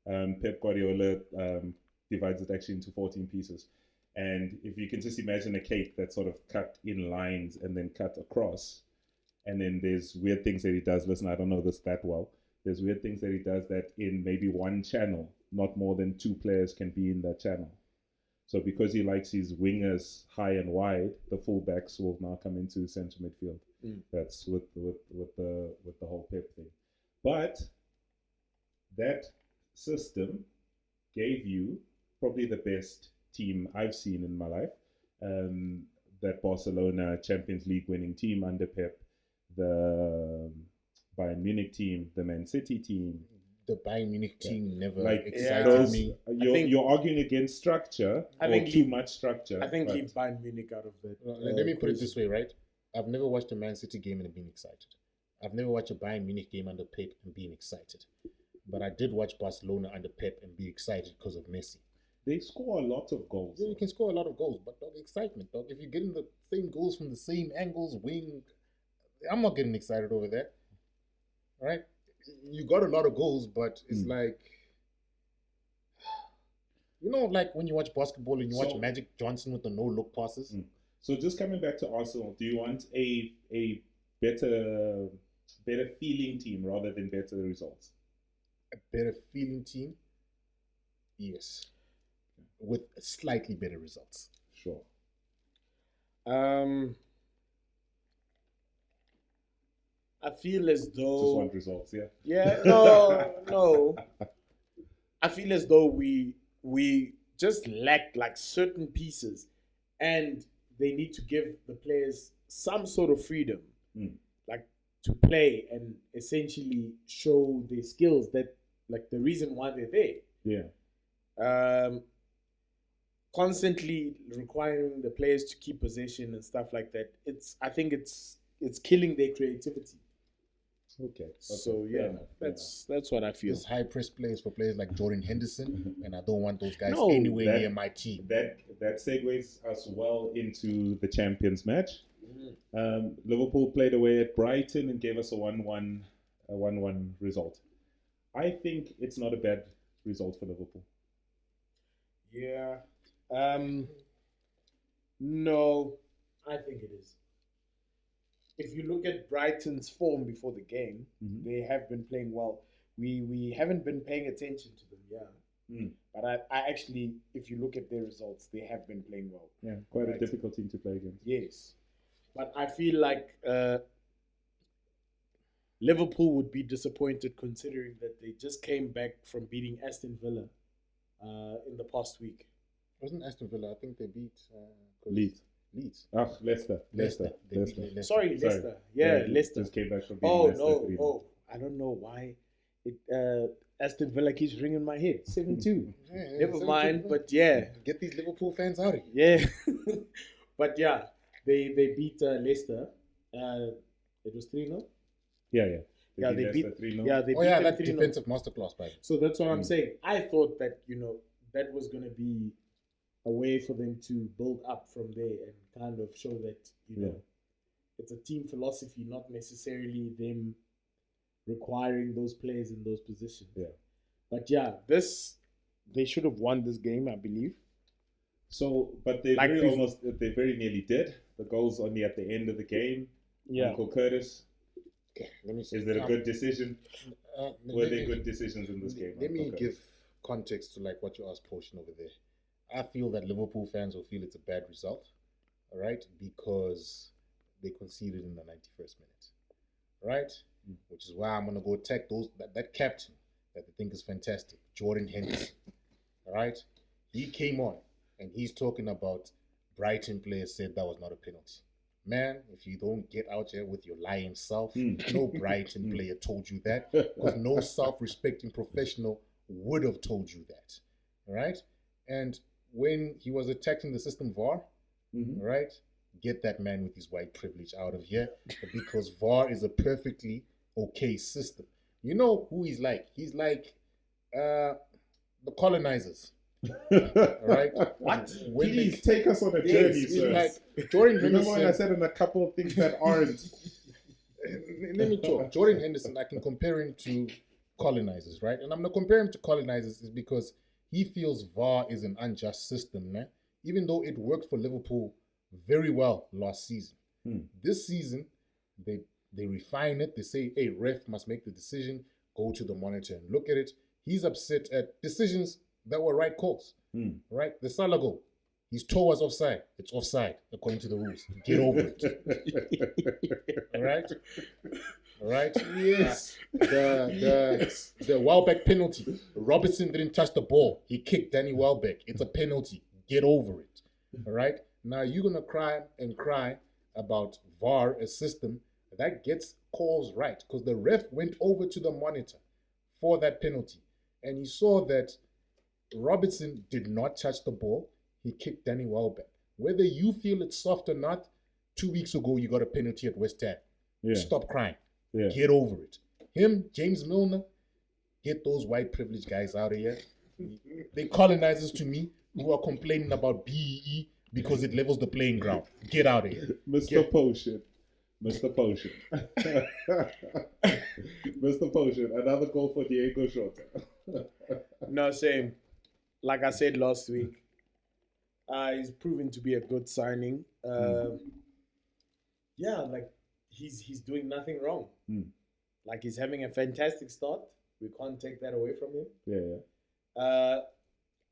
Pep Guardiola divides it actually into 14 pieces. And if you can just imagine a cake that's sort of cut in lines and then cut across, and then there's weird things that he does. Listen, I don't know this that well. There's weird things that he does that in maybe one channel, not more than 2 players can be in that channel. So because he likes his wingers high and wide, the fullbacks will now come into centre midfield. That's with the whole Pep thing. But that system gave you probably the best team I've seen in my life. That Barcelona Champions League winning team under Pep, the Bayern Munich team, the Man City team. The Bayern Munich team never excited me. You're arguing against structure too much structure. I think leave Bayern Munich out of that. Let me put it this way, right? I've never watched a Man City game and been excited. I've never watched a Bayern Munich game under Pep and been excited. But I did watch Barcelona under Pep and be excited because of Messi. They score a lot of goals. Yeah, you can score a lot of goals, but dog, excitement, dog. If you're getting the same goals from the same angles, wing, I'm not getting excited over that. All right? you got a lot of goals, but it's like, like when you watch basketball and you watch Magic Johnson with the no-look passes. So just coming back to Arsenal, do you want a better feeling team rather than better results? A better feeling team? Yes. With slightly better results. Sure. I feel as though... Just want results, yeah? Yeah, no. I feel as though we just lack like certain pieces, and they need to give the players some sort of freedom, like to play and essentially show their skills, that like the reason why they're there. Yeah. Constantly requiring the players to keep possession and stuff like that. I think it's killing their creativity. Okay. So yeah, that's what I feel. There's high press players for players like Jordan Henderson, and I don't want those guys anywhere near my team. That segues us well into the Champions match. Liverpool played away at Brighton and gave us a 1-1 result. I think it's not a bad result for Liverpool. Yeah. No, I think it is. If you look at Brighton's form before the game, they have been playing well. We haven't been paying attention to them, But I actually, if you look at their results, they have been playing well. Yeah, quite a difficult team to play against. Yes. But I feel like Liverpool would be disappointed considering that they just came back from beating Aston Villa in the past week. Wasn't Aston Villa? I think they beat Leeds. Leicester. Sorry, Leicester. Yeah, Leicester. Just came back from beating Leicester. I don't know why Aston Villa keeps ringing my head. 7-2. Never mind, but yeah. Get these Liverpool fans out of here. Yeah. But yeah, they beat Leicester. It was 3-0? Yeah. They beat 3-0. Yeah, they beat them that's 3-0. defensive masterclass, by the way. So that's what I'm saying. I thought that, that was going to be a way for them to build up from there and kind of show that, it's a team philosophy, not necessarily them requiring those players in those positions. Yeah. But yeah, they should have won this game, I believe. So, but they very nearly did. The goal's only at the end of the game. Yeah. Uncle Curtis. Okay, let me see. Is it a good decision? Were there good decisions in this game? Let me give context to like what you asked Potion over there. I feel that Liverpool fans will feel it's a bad result, all right, because they conceded in the 91st minute, right? Which is why I'm gonna go attack that captain that they think is fantastic, Jordan Henderson, all right? He came on and he's talking about Brighton players said that was not a penalty. Man, if you don't get out here with your lying self, no Brighton player told you that, because no self-respecting professional would have told you that, all right? And when he was attacking the system VAR, right? Get that man with his white privilege out of here, because VAR is a perfectly okay system. You know who he's like? He's like the colonizers. Right? What? Please take us on a journey, sir. Like Jordan Henderson. Remember when I said on a couple of things that aren't? Let me talk. Jordan Henderson, I can compare him to colonizers, right? And I'm going to compare him to colonizers is because he feels VAR is an unjust system, man. Even though it worked for Liverpool very well last season. This season, they refine it. They say, hey, ref must make the decision. Go to the monitor and look at it. He's upset at decisions that were right calls, right? The Salah goal, his toe was offside. It's offside according to the rules. Get over it. All right. Yes. The Welbeck penalty. Robertson didn't touch the ball. He kicked Danny Welbeck. It's a penalty. Get over it. All right. Now you're gonna cry about VAR, a system that gets calls right, because the ref went over to the monitor for that penalty, and he saw that Robertson did not touch the ball. He kicked Danny Welbeck. Whether you feel it's soft or not, 2 weeks ago you got a penalty at West Ham. Yeah. Stop crying. Yeah. Get over it. Him, James Milner, get those white privileged guys out of here. They colonizers to me who are complaining about BEE because it levels the playing ground. Get out of here. Mr. Potion. Mr. Potion, another goal for Diego Jota. No, same. Like I said last week, he's proven to be a good signing. Yeah, like he's doing nothing wrong. Like he's having a fantastic start. We can't take that away from him. Yeah.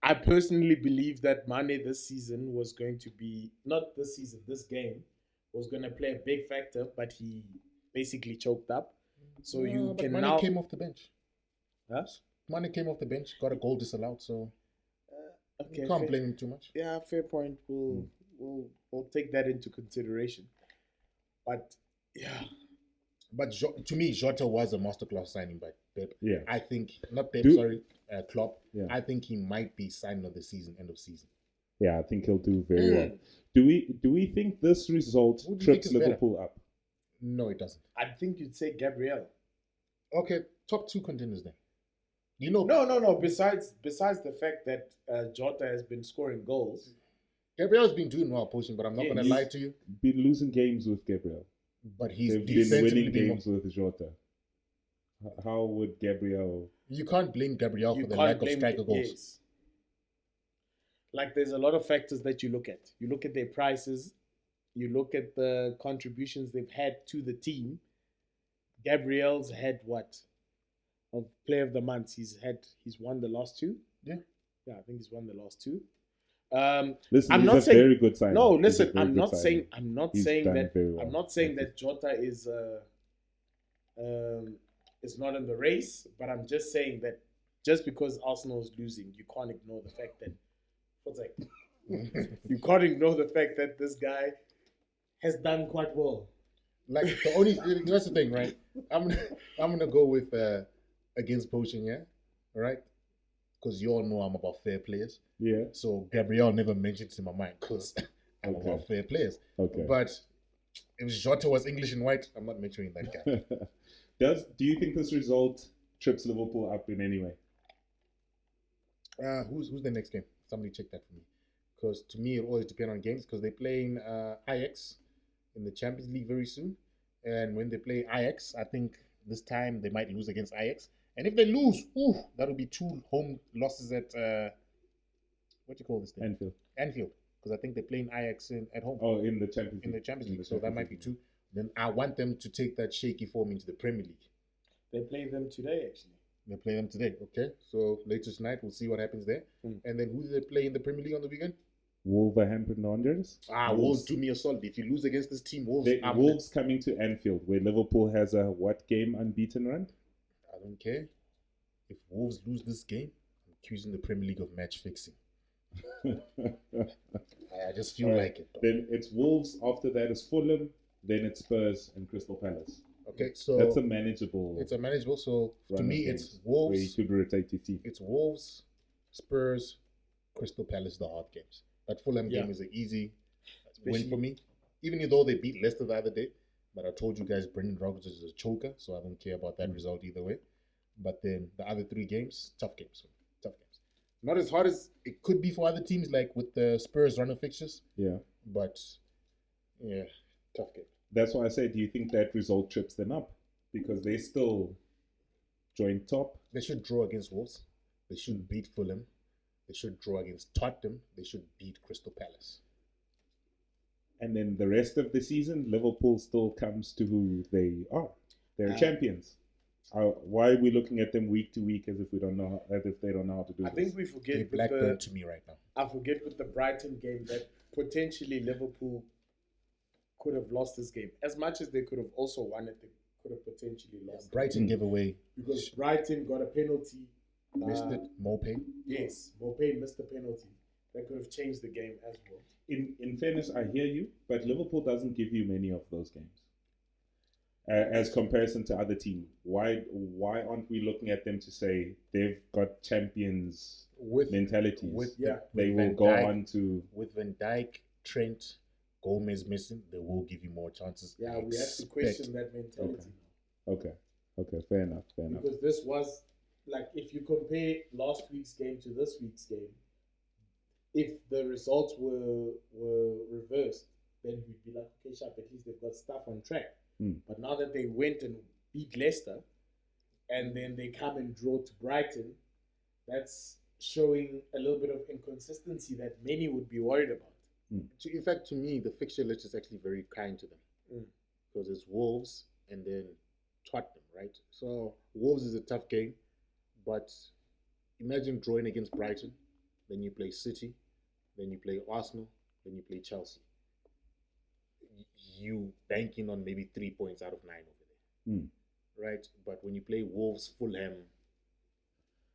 I personally believe that Mane this season was going to be, not this season, this game was going to play a big factor, but he basically choked up. So you can Mane now came off the bench. Huh? Mane came off the bench, got a goal disallowed, so Okay, you can't blame him too much. Yeah, fair point. We'll take that into consideration. But yeah, But to me, Jota was a masterclass signing by Pep. Yeah. I think, not Pep, Klopp. Yeah. I think he might be signing of the season, end of season. Yeah, I think he'll do very well. Do we think this result Who do you trips think is Liverpool up? No, it doesn't. I think you'd say Gabriel. Okay, top 2 contenders then. You know, No. Besides the fact that Jota has been scoring goals, Gabriel's been doing well pushing, but I'm not going to lie to you. Been losing games with Gabriel. But he's They've been defensively winning been games with Jota. How would Gabriel? You can't blame Gabriel you for the can't lack of blame striker goals. yes. Like there's a lot of factors that you look at. You look at their prices. You look at the contributions they've had to the team. Gabriel's had what? Of player of the month, he's won the last 2. Yeah, I think he's won the last 2. Listen, I'm he's not a saying, very good signing. No, He's a listen, very I'm good not saying signing. I'm not He's saying done that very well. I'm not saying that Jota is not in the race, but I'm just saying that just because Arsenal is losing, you can't ignore the fact that you can't ignore the fact that this guy has done quite well. like the only that's the thing, right? I'm gonna go with against poaching, yeah, all right? Because you all know I'm about fair players. Yeah. So Gabriel never mentions in my mind because I'm about fair players. Okay. But if Jota was English and white, I'm not mentioning that guy. Do you think this result trips Liverpool up in any way? Who's the next game? Somebody check that for me. Because to me, it always depends on games. Because they're playing Ajax in the Champions League very soon. And when they play Ajax, I think this time they might lose against Ajax. And if they lose, that'll be 2 home losses at, what do you call this thing? Anfield. Because I think they're playing Ajax at home. Oh, in the Champions League. In the Champions League. So that might be 2. Then I want them to take that shaky form into the Premier League. They play them today, actually. They play them today. Okay. So later tonight, we'll see what happens there. And then who do they play in the Premier League on the weekend? Wolverhampton Wanderers. Wolves do me a solid. If you lose against this team, Wolves coming to Anfield, where Liverpool has a what game unbeaten run? I don't care. If Wolves lose this game, I'm accusing the Premier League of match fixing. I just feel like it. Then it's Wolves. After that is Fulham. Then it's Spurs and Crystal Palace. Okay, so that's a manageable. It's a manageable. So to me, it's Wolves. Where you could rotate your team. It's Wolves, Spurs, Crystal Palace, the hard games. That Fulham game is an easy win for me. Even though they beat Leicester the other day, but I told you guys Brendan Rodgers is a choker, so I don't care about that result either way. But then the other 3 games, tough games. Not as hard as it could be for other teams, like with the Spurs run of fixtures. Yeah. But yeah, tough game. That's why I say, do you think that result trips them up? Because they still joint top. They should draw against Wolves. They should beat Fulham. They should draw against Tottenham. They should beat Crystal Palace. And then the rest of the season, Liverpool still comes to who they are. They're champions. Why are we looking at them week to week as if we don't know, as if they don't know how to do this? I think we forget. They're Blackburn to me right now. I forget with the Brighton game that potentially Liverpool could have lost this game. As much as they could have also won it, they could have potentially lost. Brighton gave away because Brighton got a penalty. Missed it. Mopay. Yes, Mopay missed the penalty. That could have changed the game as well. In fairness, I hear you, but Liverpool doesn't give you many of those games. As comparison to other teams, why aren't we looking at them to say they've got champions mentalities? They will go on to with Van Dijk, Trent, Gomez missing. They will give you more chances. Yeah, we have to question that mentality. Okay, fair enough. Because this was like, if you compare last week's game to this week's game, if the results were reversed, then we'd be like, okay, sharp, at least they've got stuff on track. But now that they went and beat Leicester, and then they come and draw to Brighton, that's showing a little bit of inconsistency that many would be worried about. In fact, to me, the fixture list is actually very kind to them because it's Wolves and then Tottenham, right? So Wolves is a tough game, but imagine drawing against Brighton, then you play City, then you play Arsenal, then you play Chelsea. You banking on maybe 3 points out of 9 over there, right? But when you play Wolves, Fulham.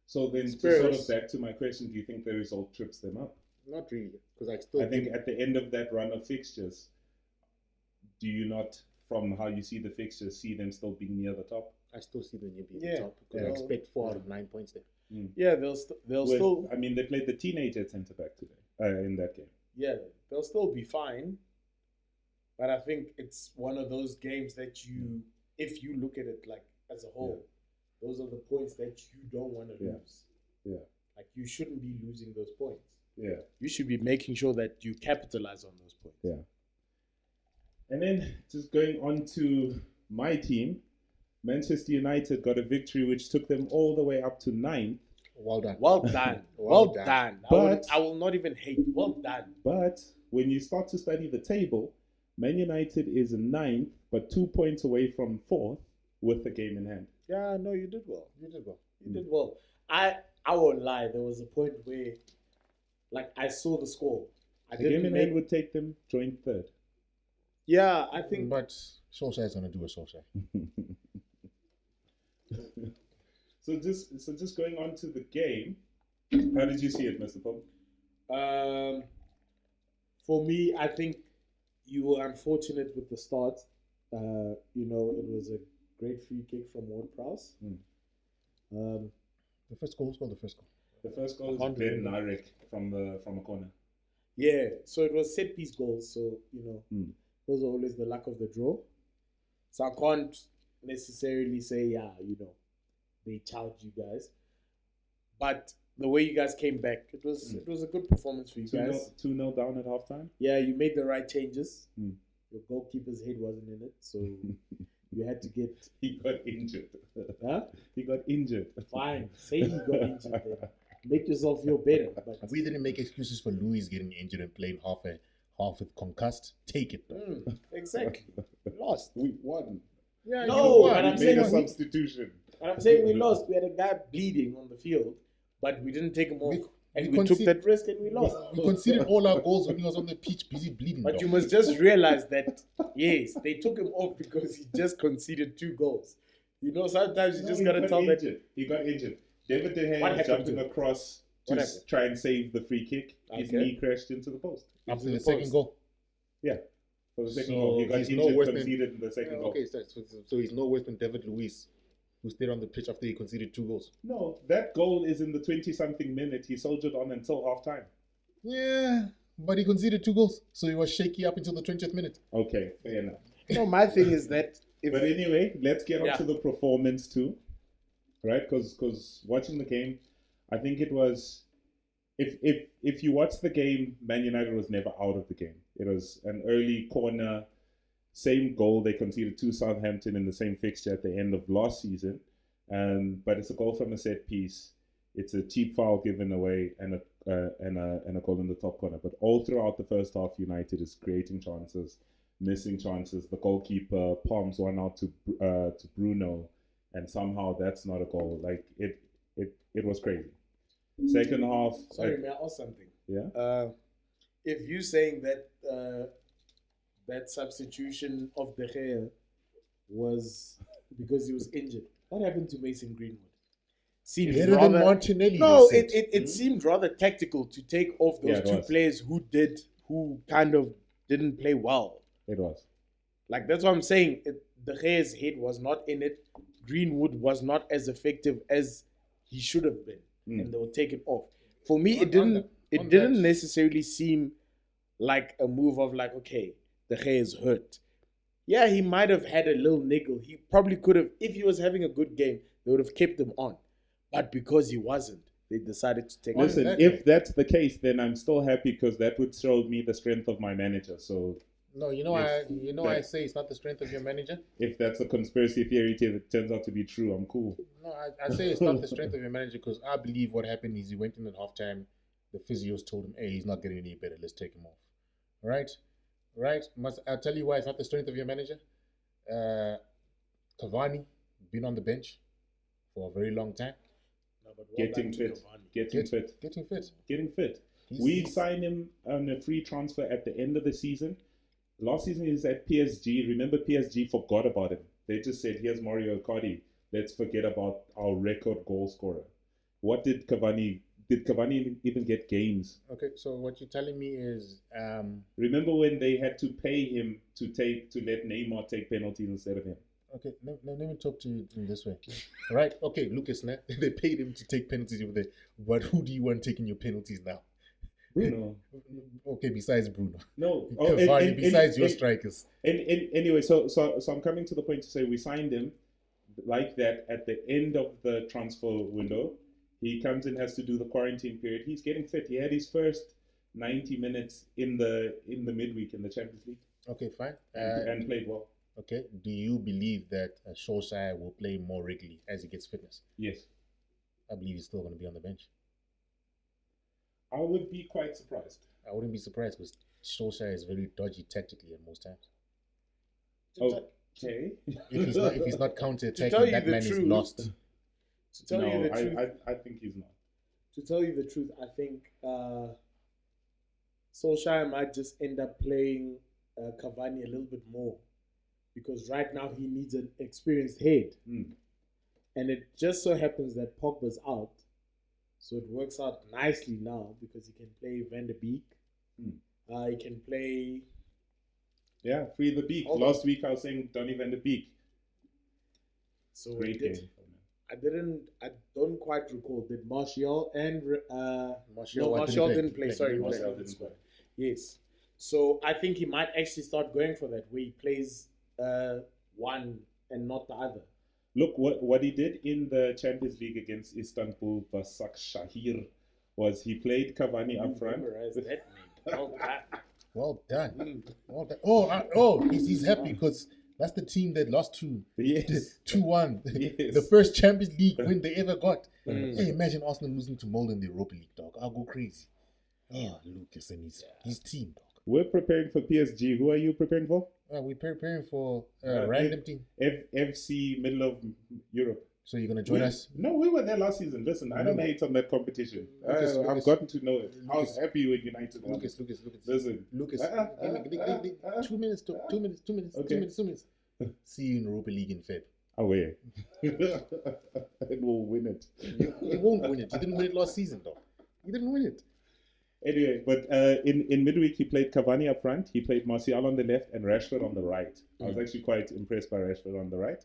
So then, Spurs. to sort of back to my question, do you think the result trips them up? Not really, because I think at the end of that run of fixtures, do you not, from how you see the fixtures, see them still being near the top? I still see them near the top because I expect 4 out of 9 points there. Yeah, they'll still. I mean, they played the teenager centre back today in that game. Yeah, they'll still be fine. But I think it's one of those games that you, if you look at it like as a whole, those are the points that you don't want to lose. Yeah. Like you shouldn't be losing those points. Yeah. You should be making sure that you capitalize on those points. Yeah. And then just going on to my team, Manchester United got a victory which took them all the way up to 9th. Well done. Well done. Well done. But I will not even hate. Well done. But when you start to study the table, Man United is 9th, but 2 points away from 4th with the game in hand. Yeah, no, you did well. You did well. You did well. I won't lie. There was a point where, like, I saw the score. The game in hand would take them joint 3rd. Yeah, I think. But Solskjaer is going to do a Solskjaer. So just going on to the game, how did you see it, Mr. Paul? For me, I think you were unfortunate with the start. It was a great free kick from Ward-Prowse. The first goal. The first goal is Ben Narek from a corner. Yeah, so it was set piece goals. So those are always the luck of the draw. So I can't necessarily say they charged you guys, but the way you guys came back, it was a good performance for you guys. 2-0 down at halftime. Yeah, you made the right changes. Your goalkeeper's head wasn't in it, so you had to get. He got injured. Huh? He got injured. Fine, say he got injured. Then make yourself feel better. But we didn't make excuses for Luis getting injured and playing half with concussed. Take it. Exactly. Lost. We won. Yeah, no, but I'm saying a substitution. But I'm saying we lost. We had a guy bleeding on the field, but we didn't take him off. We took that risk and we lost. We conceded all our goals when he was on the pitch busy bleeding. But you must just realize that, yes, they took him off because he just conceded 2 goals. Sometimes you just got to tell that. He got injured. David De Gea jumping across to try and save the free kick. His knee crashed into the post. After the second goal? Yeah. For the second goal. He got injured, conceded in the second goal. Okay, so he's no worse than David Luiz, who stayed on the pitch after he conceded 2 goals. No, that goal is in the 20-something minute. He soldiered on until half-time. Yeah, but he conceded 2 goals, so he was shaky up until the 20th minute. Okay, fair enough. My thing is that... But anyway, let's get on to the performance too, right? Because watching the game, I think it was... If you watch the game, Man United was never out of the game. It was an early corner, same goal they conceded to Southampton in the same fixture at the end of last season, but it's a goal from a set piece. It's a cheap foul given away and a goal in the top corner. But all throughout the first half, United is creating chances, missing chances. The goalkeeper palms one out to Bruno, and somehow that's not a goal. Like it was crazy. Second half. Sorry, may I ask something? Yeah. If you're saying that that substitution of De Gea was because he was injured, what happened to Mason Greenwood? Seemed better than Martinelli. No, it seemed rather tactical to take off those 2 players who kind of didn't play well. It was. Like, that's what I'm saying. De Gea's head was not in it. Greenwood was not as effective as he should have been. And they were taken off. For me, it didn't necessarily seem like a move of like, okay, De Gea is hurt. Yeah, he might have had a little niggle. He probably could have, if he was having a good game, they would have kept him on. But because he wasn't, they decided to take him off. Listen, if that's the case, then I'm still happy because that would show me the strength of my manager. So No, I say it's not the strength of your manager. If that's a conspiracy theory that turns out to be true, I'm cool. No, I say it's not the strength of your manager because I believe what happened is he went in at halftime. The physios told him, "Hey, he's not getting any better. Let's take him off." Right? I'll tell you why it's not the strength of your manager. Cavani been on the bench for a very long time. No, but Getting fit. Getting fit. We signed him on a free transfer at the end of the season. Last season he was at PSG. Remember, PSG forgot about him. They just said, "Here's Mario Icardi. Let's forget about our record goal scorer." What did Cavani even get games? Okay, so what you're telling me is, remember when they had to pay him to let Neymar take penalties instead of him? Okay, let me talk to you in this way. All right, okay, Lucas, they paid him to take penalties over there. But who do you want taking your penalties now? Bruno. Okay, besides Bruno. No. Cavani, besides your strikers. And anyway, so I'm coming to the point to say we signed him like that at the end of the transfer window. He comes in, has to do the quarantine period. He's getting fit. He had his first 90 minutes in the midweek in the Champions League. Okay, fine. And played well. Okay. Do you believe that Solskjaer will play more regularly as he gets fitness? Yes. I believe he's still going to be on the bench. I would be quite surprised. I wouldn't be surprised because Solskjaer is very dodgy tactically at most times. Okay. If he's not counter-attacking, that man is lost. To tell you the truth, I think he's not. To tell you the truth, I think Solskjaer might just end up playing Cavani a little bit more because right now he needs an experienced head. And it just so happens that Pogba's out. So it works out nicely now because he can play Van der Beek. He can play... Yeah, free the Beek. Last week I was saying Donny Van der Beek. So great game. I don't quite recall. Did Martial and... Martial didn't play. Sorry, Martial didn't play. Yes. So I think he might actually start going for that where he plays one and not the other. Look, what he did in the Champions League against Istanbul Başakşehir was he played Cavani up front. That name. Well done. Well done. He's happy because that's the team that lost 2-1. Yes. The first Champions League win they ever got. Hey, imagine Arsenal losing to Molde in the Europa League, dog. I'll go crazy. Oh, Lucas and his team, dog. We're preparing for PSG. Who are you preparing for? We're preparing for a random team. FC middle of Europe. So you're going to join us? No, we were there last season. Listen, I don't hate on that competition. I've gotten to know it. I was happy when United won. Lucas. Listen. Lucas, 2 minutes. Okay. 2 minutes. See you in Europa League in Feb. Away. And we'll win it. You won't win it. You didn't win it last season, though. You didn't win it. Anyway, but in midweek, he played Cavani up front. He played Martial on the left and Rashford on the right. I was actually quite impressed by Rashford on the right.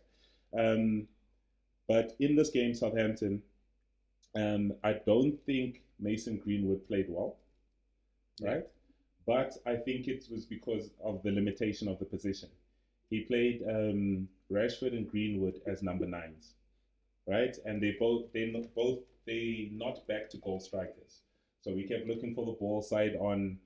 But in this game, Southampton, I don't think Mason Greenwood played well, right? But I think it was because of the limitation of the position. He played Rashford and Greenwood as number 9s, right? And they not back to goal strikers. So we kept looking for the ball side on.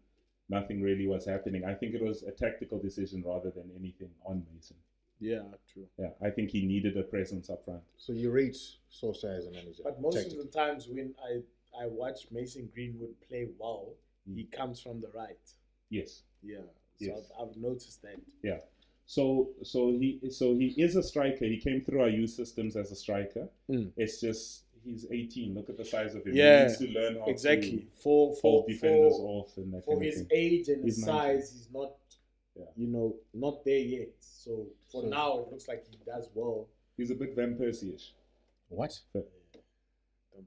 Nothing really was happening. I think it was a tactical decision rather than anything on Mason. Yeah, true. Yeah, I think he needed a presence up front. So you rate Solskjaer as a manager? But most of the times when I watch Mason Greenwood play well, he comes from the right. Yes. Yeah. So yes. I've noticed that. Yeah. So he is a striker. He came through our youth systems as a striker. It's just he's 18. Look at the size of him. Yeah, he needs to learn how to hold defenders off and that for kind his of thing. age and his size. He's not, not there yet. So now it looks like he does well. He's a bit Van Persie-ish. What?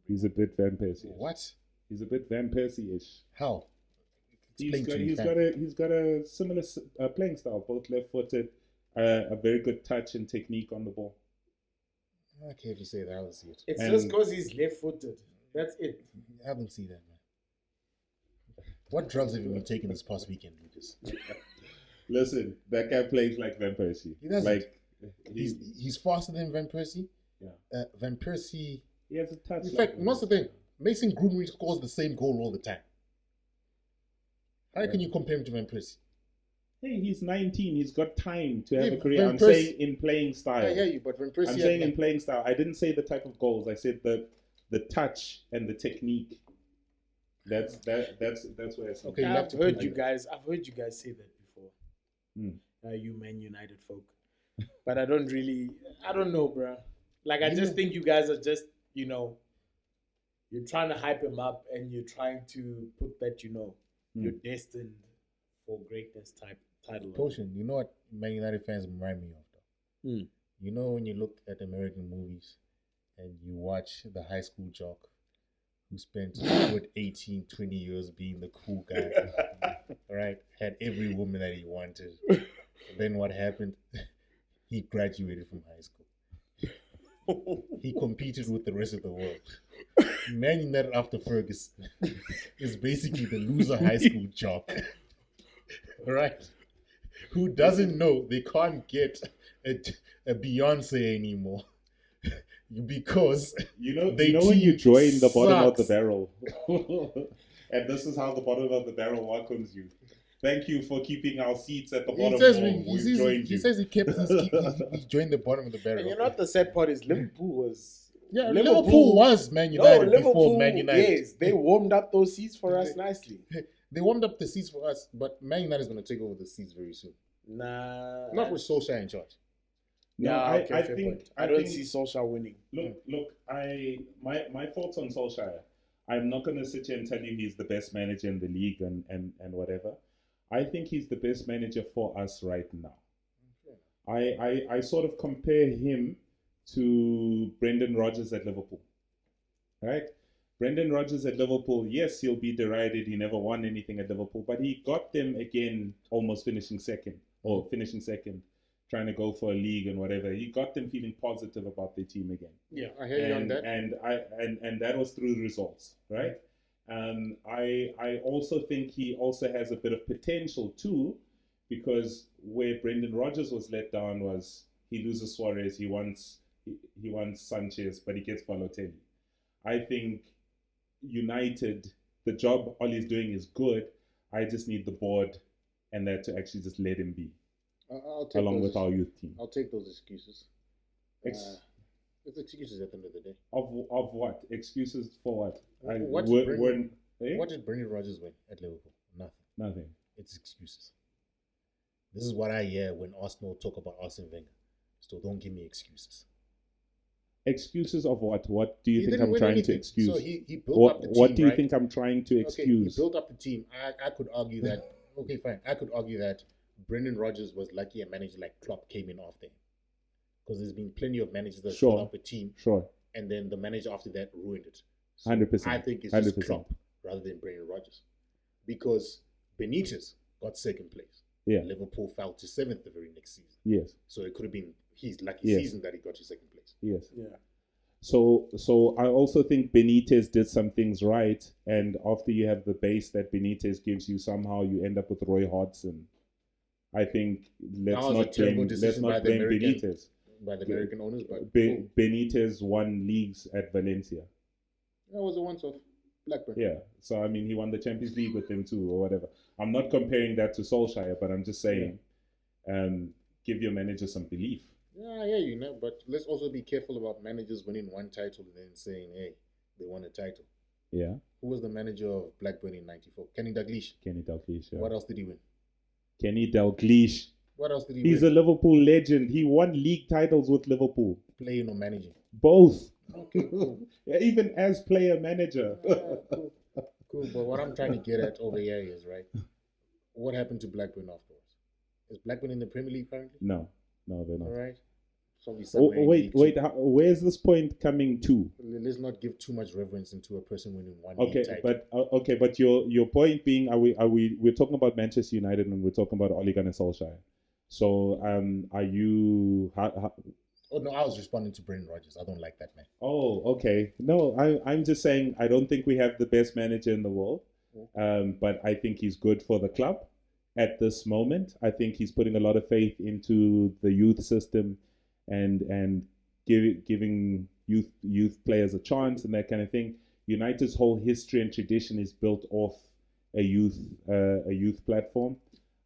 He's a bit Van Persie. What? He's a bit Van Persie-ish. How? He's got a similar playing style, both left-footed, a very good touch and technique on the ball. Okay, if you say that, I don't see it. It's just because he's left-footed. That's it. I don't see that, man. What drugs have you been taking this past weekend, Lucas? Listen, that guy plays like Van Persie. He doesn't. Like he's faster than Van Persie. Yeah. Van Persie. He has a touch. In fact, what's the thing? Mason Greenwood scores the same goal all the time. How can you compare him to Van Persie? Hey, he's 19. He's got time to have Yeah, a career. Van I'm Persie- saying in playing style. I hear you, but Van Persie I'm had saying like- in playing style. I didn't say the type of goals. I said the touch and the technique. That's where I see. Okay, it. you have I've to heard put you like- guys. I've heard you guys say that before. Hmm. You Man United folk, but I don't really. I don't know, bro. Like I just Yeah. think you guys are just you're trying to hype him up and you're trying to put that you're destined for greatness type title. Potion, you know what Man United fans remind me of though? Hmm. You know when you look at American movies and you watch the high school jock who spent good 18, 20 years being the cool guy, right? Had every woman that he wanted. Then what happened? He graduated from high school. He competed with the rest of the world. Man United after Ferguson is basically the loser high school jock, right? Who doesn't know they can't get a Beyonce anymore because When you join the bottom of the barrel, and this is how the bottom of the barrel welcomes you. Thank you for keeping our seats at the bottom. He says he kept he joined the bottom of the barrel. And you know what the sad part is? Liverpool was. Yeah, Liverpool was Man United before Man United. Yes, they warmed up those seats for us nicely. They warmed up the seats for us, but Man United is going to take over the seats very soon. Nah, Not with Solskjaer in charge. No, yeah, I fair think point. I don't see Solskjaer winning. Look. My thoughts on Solskjaer. I'm not going to sit here and tell you he's the best manager in the league and whatever. I think he's the best manager for us right now. I sort of compare him to Brendan Rodgers at Liverpool. Right? Brendan Rodgers at Liverpool, yes, he'll be derided. He never won anything at Liverpool, but he got them again almost finishing second, trying to go for a league and whatever. He got them feeling positive about their team again. Yeah, I hear you on that. And that was through results, right? I also think he also has a bit of potential too, because where Brendan Rodgers was let down was he loses Suarez, he wants Sanchez, but he gets Balotelli. I think United, the job Ollie's doing is good. I just need the board and that to actually just let him be, I'll take along those, with our youth team. I'll take those excuses. It's excuses at the end of the day. Of what? Excuses for what? What did Brendan Rodgers win at Liverpool? Nothing. It's excuses. This is what I hear when Arsenal talk about Arsene Wenger. So don't give me excuses. Excuses of what? What do you He think didn't I'm win trying anything. to excuse? So he built up the team. What do you right? think I'm trying to excuse? He built up the team. I could argue that. Okay, fine. I could argue that Brendan Rodgers was lucky a manager like Klopp came in after him, because there's been plenty of managers that built up a team, and then the manager after that ruined it. So 100%. I think it's 100%. just Klopp rather than Brendan Rodgers, because Benitez got second place. Yeah. Liverpool fell to seventh the very next season. Yes. So it could have been his lucky season that he got to second place. Yes. Yeah. So I also think Benitez did some things right, and after you have the base that Benitez gives you, somehow you end up with Roy Hodgson. I think let's not blame Benitez. By the American owners, but Benitez won leagues at Valencia. That was a once-off. Blackburn. Yeah, so I mean, he won the Champions League with them too, or whatever. I'm not comparing that to Solskjaer, but I'm just saying, give your manager some belief. Yeah, I hear you, know, but let's also be careful about managers winning one title and then saying, hey, they won a title. Yeah. Who was the manager of Blackburn in '94? Kenny Dalglish. Kenny Dalglish, yeah. What else did he win? Kenny Dalglish. What else did he He's win? a Liverpool legend. He won league titles with Liverpool. Playing or managing? Both. Okay, cool. Yeah, even as player manager. Cool. Cool, but what I'm trying to get at over here is, right, what happened to Blackburn afterwards? Is Blackburn in the Premier League currently? No, they're not. All right. Wait. Where's this point coming to? Let's not give too much reverence into a person winning one. Okay, but your point being, we're talking about Manchester United and we're talking about Ole Gunnar Solskjaer. So, are you? Oh no, I was responding to Brendan Rodgers. I don't like that man. Oh, okay. No, I'm just saying I don't think we have the best manager in the world. But I think he's good for the club at this moment. I think he's putting a lot of faith into the youth system and giving youth players a chance and that kind of thing. United's whole history and tradition is built off a youth platform.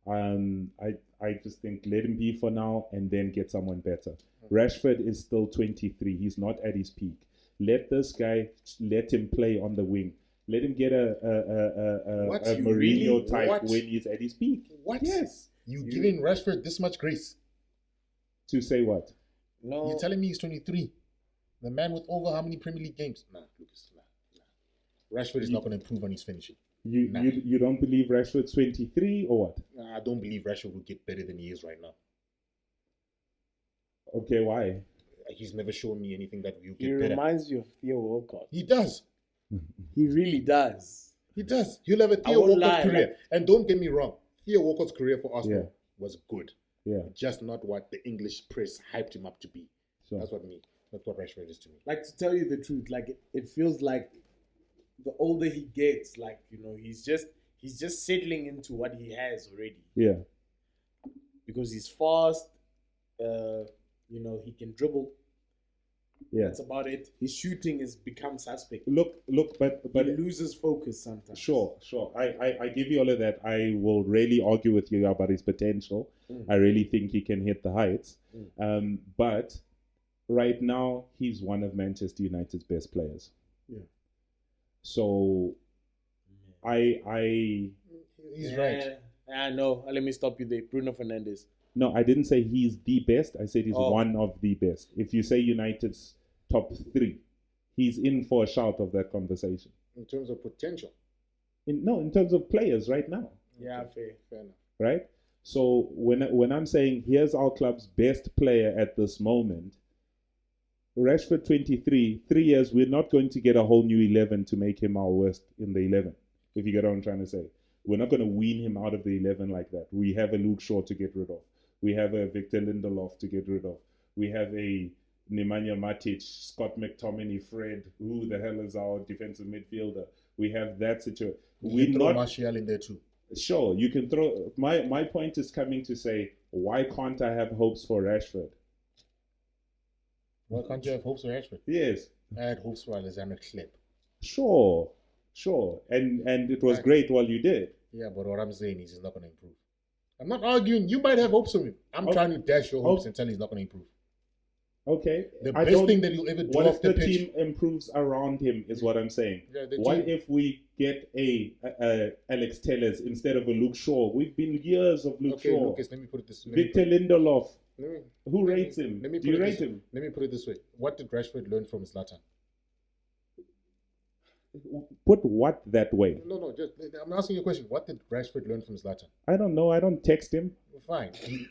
I just think let him be for now and then get someone better. Rashford is still 23. He's not at his peak. Let this guy, let him play on the wing. Let him get a Mourinho type when he's at his peak. What? Yes. You giving Rashford this much grace? To say what? No. You're telling me he's 23. The man with over how many Premier League games? Nah, Lucas, nah. Rashford is not going to improve on his finishing. You don't believe Rashford's 23 or what? Nah, I don't believe Rashford will get better than he is right now. Okay, why? He's never shown me anything that will He get better. reminds you of Theo Walcott. He does. He really does. He does. He'll have a Theo Walcott career. And don't get me wrong, Theo Walcott's career for Arsenal was good. Yeah. Just not what the English press hyped him up to be. Sure. That's what Rashford is to me. Like, to tell you the truth, like it feels like the older he gets, like, you know, he's just settling into what he has already. Yeah. Because he's fast, you know, he can dribble. Yeah. That's about it. His shooting has become suspect. Look, but he loses focus sometimes. Sure. I give you all of that. I will really argue with you about his potential. I really think he can hit the heights. But right now, he's one of Manchester United's best players. Yeah. So, He's right. No, let me stop you there. Bruno Fernandes. No, I didn't say he's the best. I said he's one of the best. If you say United's top 3, he's in for a shout of that conversation. In terms of potential. In terms of players right now. Yeah, fair enough. Right? So when I'm saying here's our club's best player at this moment, Rashford 23, 3 years, we're not going to get a whole new 11 to make him our worst in the 11, if you get what I'm trying to say. We're not going to wean him out of the 11 like that. We have a Luke Shaw to get rid of. We have a Victor Lindelof to get rid of. We have a Nemanja Matic, Scott McTominay, Fred. Who the hell is our defensive midfielder? We have that situation. We throw Martial in there too. Sure, you can throw. My point is coming to say, why can't I have hopes for Rashford? Why can't you have hopes for Rashford? Yes. I had hopes for Alexander Klepp. Sure. And it was great while you did. Yeah, but what I'm saying is he's not going to improve. I'm not arguing. You might have hopes for him. I'm trying to dash your hopes and tell he's not going to improve. Okay. The best thing that you'll ever do off the pitch. What if the team improves around him is what I'm saying. Yeah, what if we get a Alex Telles instead of a Luke Shaw? We've been years of Luke Shaw. Okay, Lucas, let me put it this way. Victor Lindelof. Who rates him? Do you rate him? Let me put it this way. What did Rashford learn from Zlatan? Put what that way? No, I'm asking you a question. What did Rashford learn from Zlatan? I don't know. I don't text him. Fine. He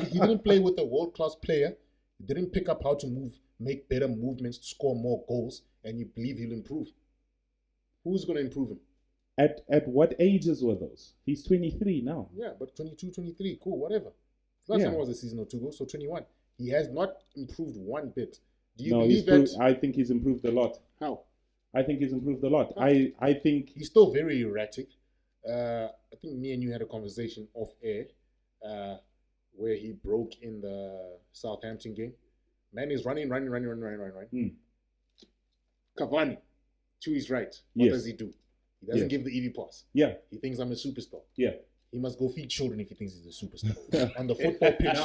didn't play with a world-class player. He didn't pick up how to move, make better movements, to score more goals, and you believe he'll improve. Who's going to improve him? At what ages were those? He's 23 now. Yeah, but 22, 23, cool, whatever. Last time was a season or two ago, so 21. He has not improved one bit. Do you believe that? I think he's improved a lot. How? I think he's improved a lot. I think he's still very erratic. I think me and you had a conversation off air where he broke in the Southampton game. Man is running. Cavani to his right. What does he do? He doesn't give the EV pass. Yeah. He thinks I'm a superstar. Yeah. He must go feed children if he thinks he's a superstar. On the football pitch,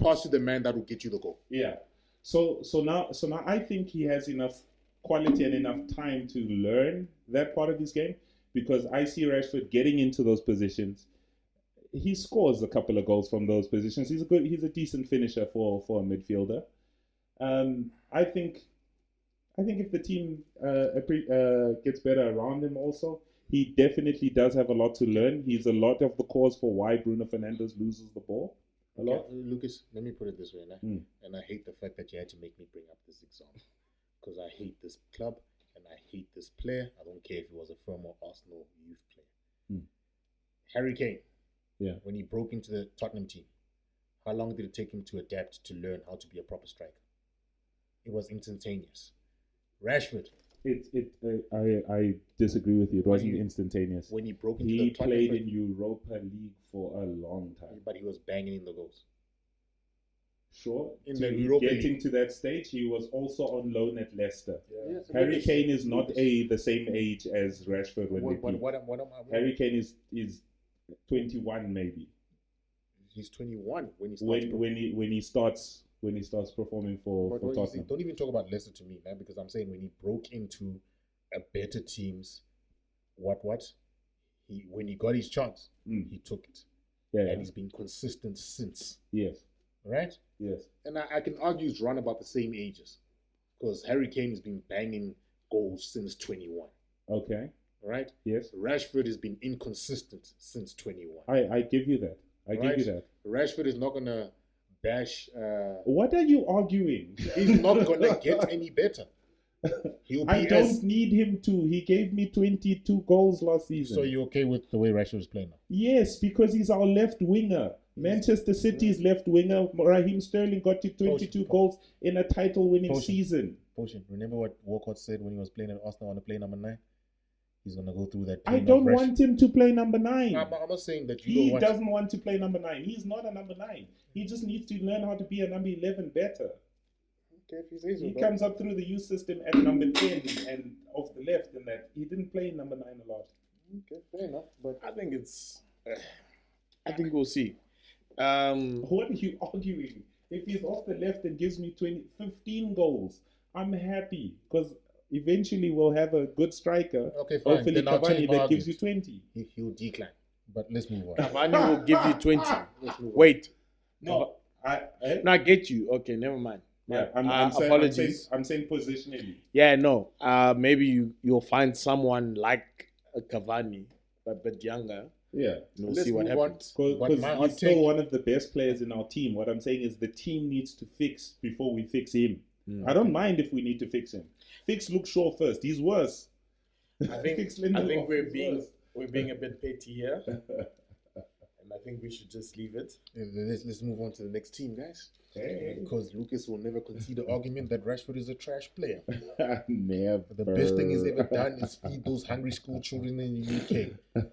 pass to the man that will get you the goal. Yeah. So now I think he has enough quality and enough time to learn that part of his game, because I see Rashford getting into those positions. He scores a couple of goals from those positions. He's a decent finisher for a midfielder. I think if the team gets better around him also, he definitely does have a lot to learn. He's a lot of the cause for why Bruno Fernandes loses the ball. A lot. Lucas, let me put it this way, and I hate the fact that you had to make me bring up this example, because I hate this club and I hate this player. I don't care if he was a former Arsenal youth player. Harry Kane, when he broke into the Tottenham team, how long did it take him to adapt to learn how to be a proper striker? It was instantaneous. Rashford. I disagree with you. It wasn't instantaneous. When he broke into the Tottenham, he played in Europa League for a long time. But he was banging in the goals. Sure. In the Europa getting to that stage, he was also on loan at Leicester. Yeah. Harry Kane is not the same age as Rashford when they peaked. Harry Kane is 21 maybe. He's 21 when he starts. When he starts performing for Tottenham. Don't even talk about Leicester to me, man, because I'm saying when he broke into a better teams, when he got his chance, he took it. Yeah, and he's been consistent since. Yes. Right? Yes. And I can argue he's run about the same ages. Because Harry Kane has been banging goals since 21. Okay. Right? Yes. Rashford has been inconsistent since 21. I give you that. I give you that. Rashford is not going to bash... what are you arguing? He's not going to get any better. I don't need him to. He gave me 22 goals last season. So you're okay with the way Rashford is playing now? Yes, because he's our left winger. Manchester City's left winger. Raheem Sterling got you 22 goals in a title-winning season. Remember what Walcott said when he was playing at Arsenal on the play number 9? He's going to go through that. I don't want him to play number 9. I'm not saying that he doesn't want to play number 9. He's not a number 9. He just needs to learn how to be a number 11 better. Okay, if he he comes up through the youth system at number 10 and off the left, and that he didn't play number 9 a lot. Okay, fair enough. But I think I think we'll see. What are you arguing? If he's off the left and gives me 15 goals, I'm happy because eventually we'll have a good striker. Okay, fine. Hopefully Cavani that gives you 20. He'll decline. But let's move on. Cavani will give you 20. Wait. No, I get you. Okay, never mind. Yeah, apologies. I'm saying positionally. Yeah, no. Maybe you'll find someone like a Cavani, but younger. Yeah. We'll see what happens. Because he's still one of the best players in our team. What I'm saying is the team needs to fix before we fix him. I don't mind if we need to fix him. Fix Luke Shaw first. He's worse. I think we're being a bit petty here. And I think we should just leave it. Let's move on to the next team, guys. Because Lucas will never concede the argument that Rashford is a trash player. Never. The best thing he's ever done is feed those hungry school children in the UK.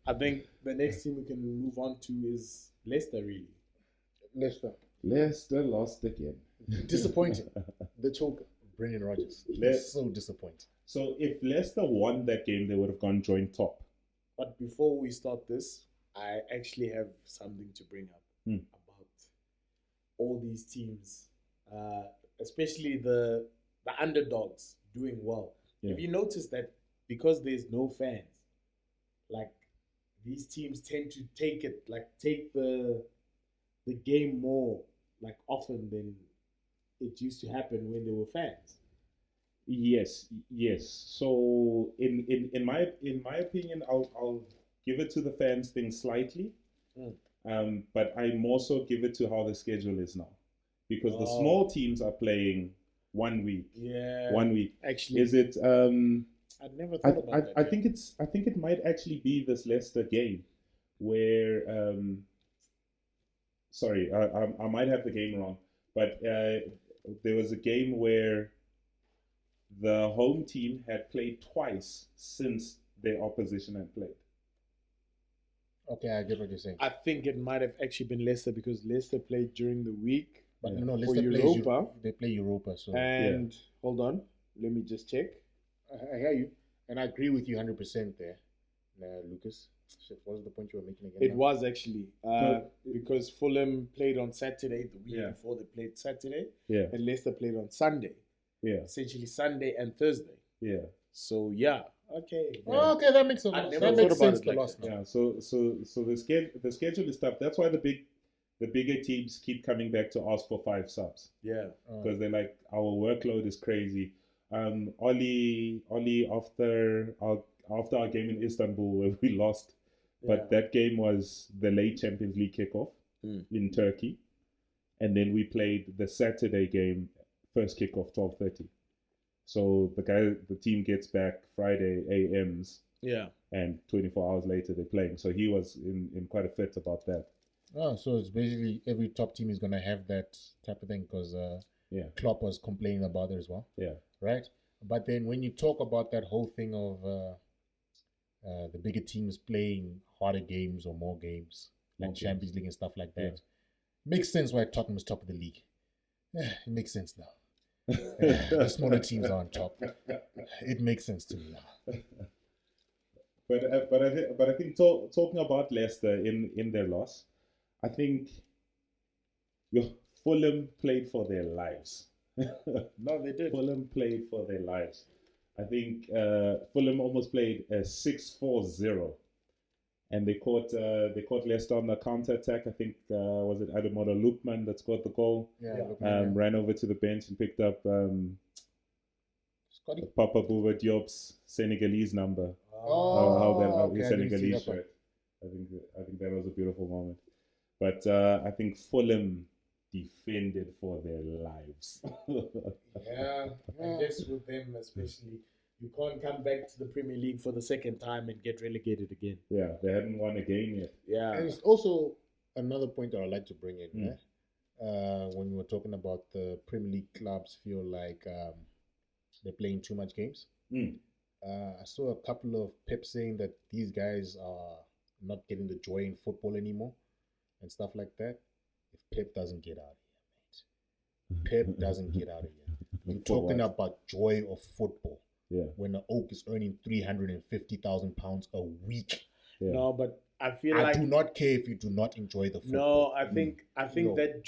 I think the next team we can move on to is Leicester, really. Leicester lost again. Disappointing. The choker, Brendan Rodgers. So disappointing. So if Leicester won that game, they would have gone joint top. But before we start this, I actually have something to bring up about all these teams, especially the underdogs doing well. Yeah. Have you noticed that because there's no fans, like these teams tend to take the game more like often than it used to happen when there were fans? Yes. So in my opinion, I'll give it to the fans thing slightly, but I more so give it to how the schedule is now, because the small teams are playing 1 week. Yeah. 1 week. Actually, is it? I'd never thought about that. I think it might actually be this Leicester game, where I might have the game wrong, but there was a game where the home team had played twice since their opposition had played. Okay, I get what you're saying. I think it might have actually been Leicester because Leicester played during the week. But Leicester plays Europa. They play Europa. So hold on, let me just check. I hear you, and I agree with you 100% there, Lucas. What was the point you were making again? It was actually because Fulham played on Saturday the week before they played Saturday, and Leicester played on Sunday. Yeah, essentially Sunday and Thursday. Yeah. So okay. Oh, okay, that makes sense. That makes sense. So the schedule is tough. That's why the bigger teams keep coming back to ask for 5 subs. Yeah, because they're like, our workload is crazy. Oli after our game in Istanbul where we lost, but that game was the late Champions League kickoff in Turkey, and then we played the Saturday game, first kickoff 12:30. So the team gets back Friday AMs. Yeah. And 24 hours later they're playing. So he was in quite a fit about that. Oh, so it's basically every top team is gonna have that type of thing because Klopp was complaining about it as well. Yeah. Right? But then when you talk about that whole thing of the bigger teams playing harder games or more games, like Champions League and stuff like that, makes sense why Tottenham is top of the league. It makes sense now. The smaller teams are on top. It makes sense to me now. I think talking about Leicester in their loss, I think Fulham played for their lives. No, they did. Fulham played for their lives. I think Fulham almost played a 6-4-0, and they caught Leicester on the counter attack. I think was it Ademola Lookman that scored the goal? Yeah. Ran over to the bench and picked up Scotty. Papa Bouba Diop's Senegalese number. His Senegalese shirt. I think that was a beautiful moment. But I think Fulham defended for their lives. Yeah, I guess with them especially, you can't come back to the Premier League for the second time and get relegated again. Yeah, they hadn't won a game yet. Yeah. And it's also another point that I'd like to bring in. When we were talking about the Premier League clubs feel like they're playing too much games. I saw a couple of Pep saying that these guys are not getting the joy in football anymore and stuff like that. If Pep doesn't get out of here, mate. Pep doesn't get out of here. You're talking about joy of football. Yeah. When the Oak is earning £350,000 a week. Yeah. No, but I feel I like do not care if you do not enjoy the football. no, I think No. that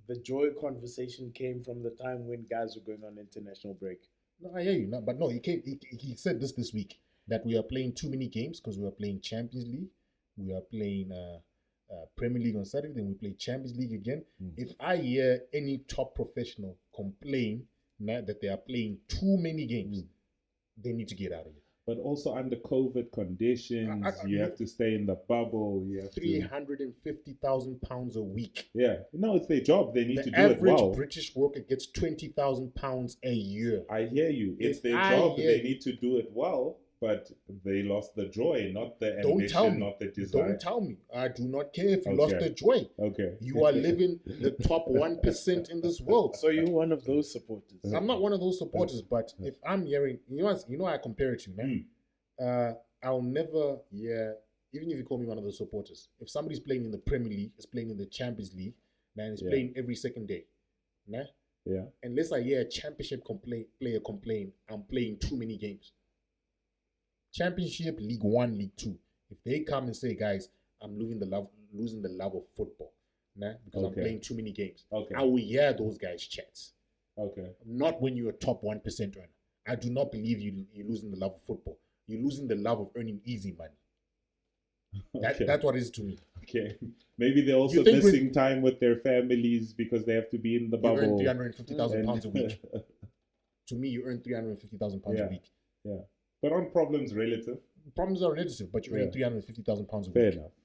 the joy conversation came from the time when guys were going on international break. No, I hear you. No, but no, he said this week that we are playing too many games because we are playing Champions League, we are playing Premier League on Saturday, then we play Champions League again. If I hear any top professional complain that they are playing too many games, they need to get out of here. But also under COVID conditions, you have to stay in the bubble. You have £350,000 a week. Yeah, no, it's their job. They need to do it average well. British worker gets £20,000 a year. I hear you. It's If their I job. hear They you- need to do it well. But they lost the joy, not the Don't tell ambition, me. not the desire. Don't tell me. I do not care if you Okay. lost the joy. Okay. You are living the top 1% in this world. So you're one of those supporters. I'm not one of those supporters, but if I'm hearing, you know, I compare it to, man. I'll never hear, even if you call me one of those supporters, if somebody's playing in the Premier League, is playing in the Champions League, man, is playing every second day, nah? Yeah. Unless I hear a championship player complain, I'm playing too many games. Championship, League 1, League 2. If they come and say, guys, I'm losing the love of football, nah, because I'm playing too many games. Okay. I will hear those guys' chats. Okay. Not when you're a top 1% earner. I do not believe you're losing the love of football. You're losing the love of earning easy money. That's what it is to me. Okay. Maybe they're also missing time with their families because they have to be in the bubble. You earn £350,000 a week. To me, you earn £350,000 a week. Yeah. But aren't problems relative? Problems are relative, but you're earning £350,000 a week.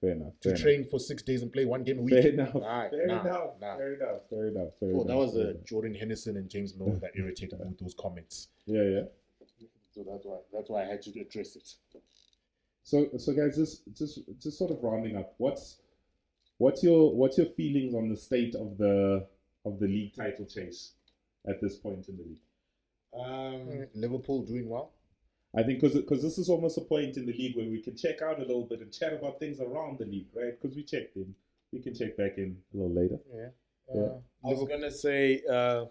Fair enough. To train for 6 days and play one game a week. Fair enough. Fair enough. Oh, that was Jordan Henderson and James Miller that irritated me with those comments. Yeah. So that's why I had to address it. So guys, just sort of rounding up. What's your feelings on the state of the league title chase at this point in the league? Liverpool doing well. I think because this is almost a point in the league where we can check out a little bit and chat about things around the league, right? Because we checked in, we can check back in a little later. I was gonna say the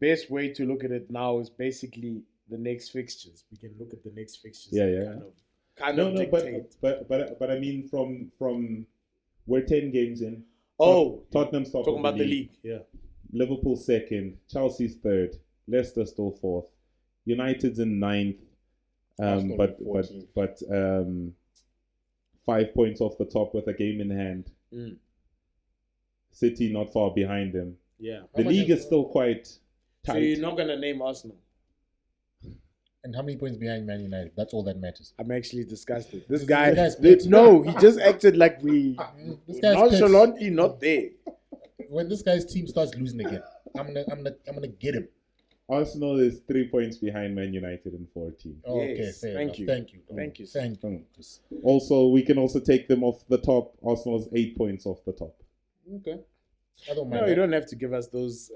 best way to look at it now is basically the next fixtures. We can look at the next fixtures. Kind of dictate. But I mean from we're 10 games in. Tottenham's top talking of the about the league. Yeah. Liverpool second, Chelsea's third, Leicester still fourth, United's in ninth, but 5 points off the top with a game in hand. City not far behind them. Yeah. The league is still quite tight. So you're not gonna name Arsenal? And how many points behind Man United? That's all that matters. I'm actually disgusted. This This guy, guy's pissed. no, he just acted like we This guy's nonchalantly not there. When this guy's team starts losing again, I'm gonna get him. Arsenal is 3 points behind Man United in 14. Oh, Yes, okay, thank you. Thank you. Thank you. Also, we can also take them off the top. Arsenal's 8 points off the top. Okay. I don't mind. No, that. you don't have to give us those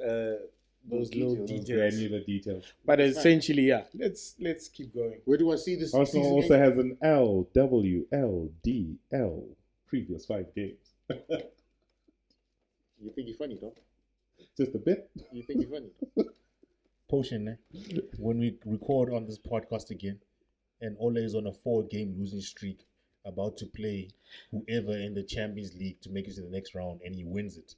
little details. Granular details. But essentially, yeah. Let's keep going. Where do I see this? Arsenal season also end? has an LWLDL previous 5 games. You think you're funny, though? Just a bit. You think you're funny? Potion, when we record on this podcast again, and Ole is on a 4-game losing streak, about to play whoever in the Champions League to make it to the next round, and he wins it.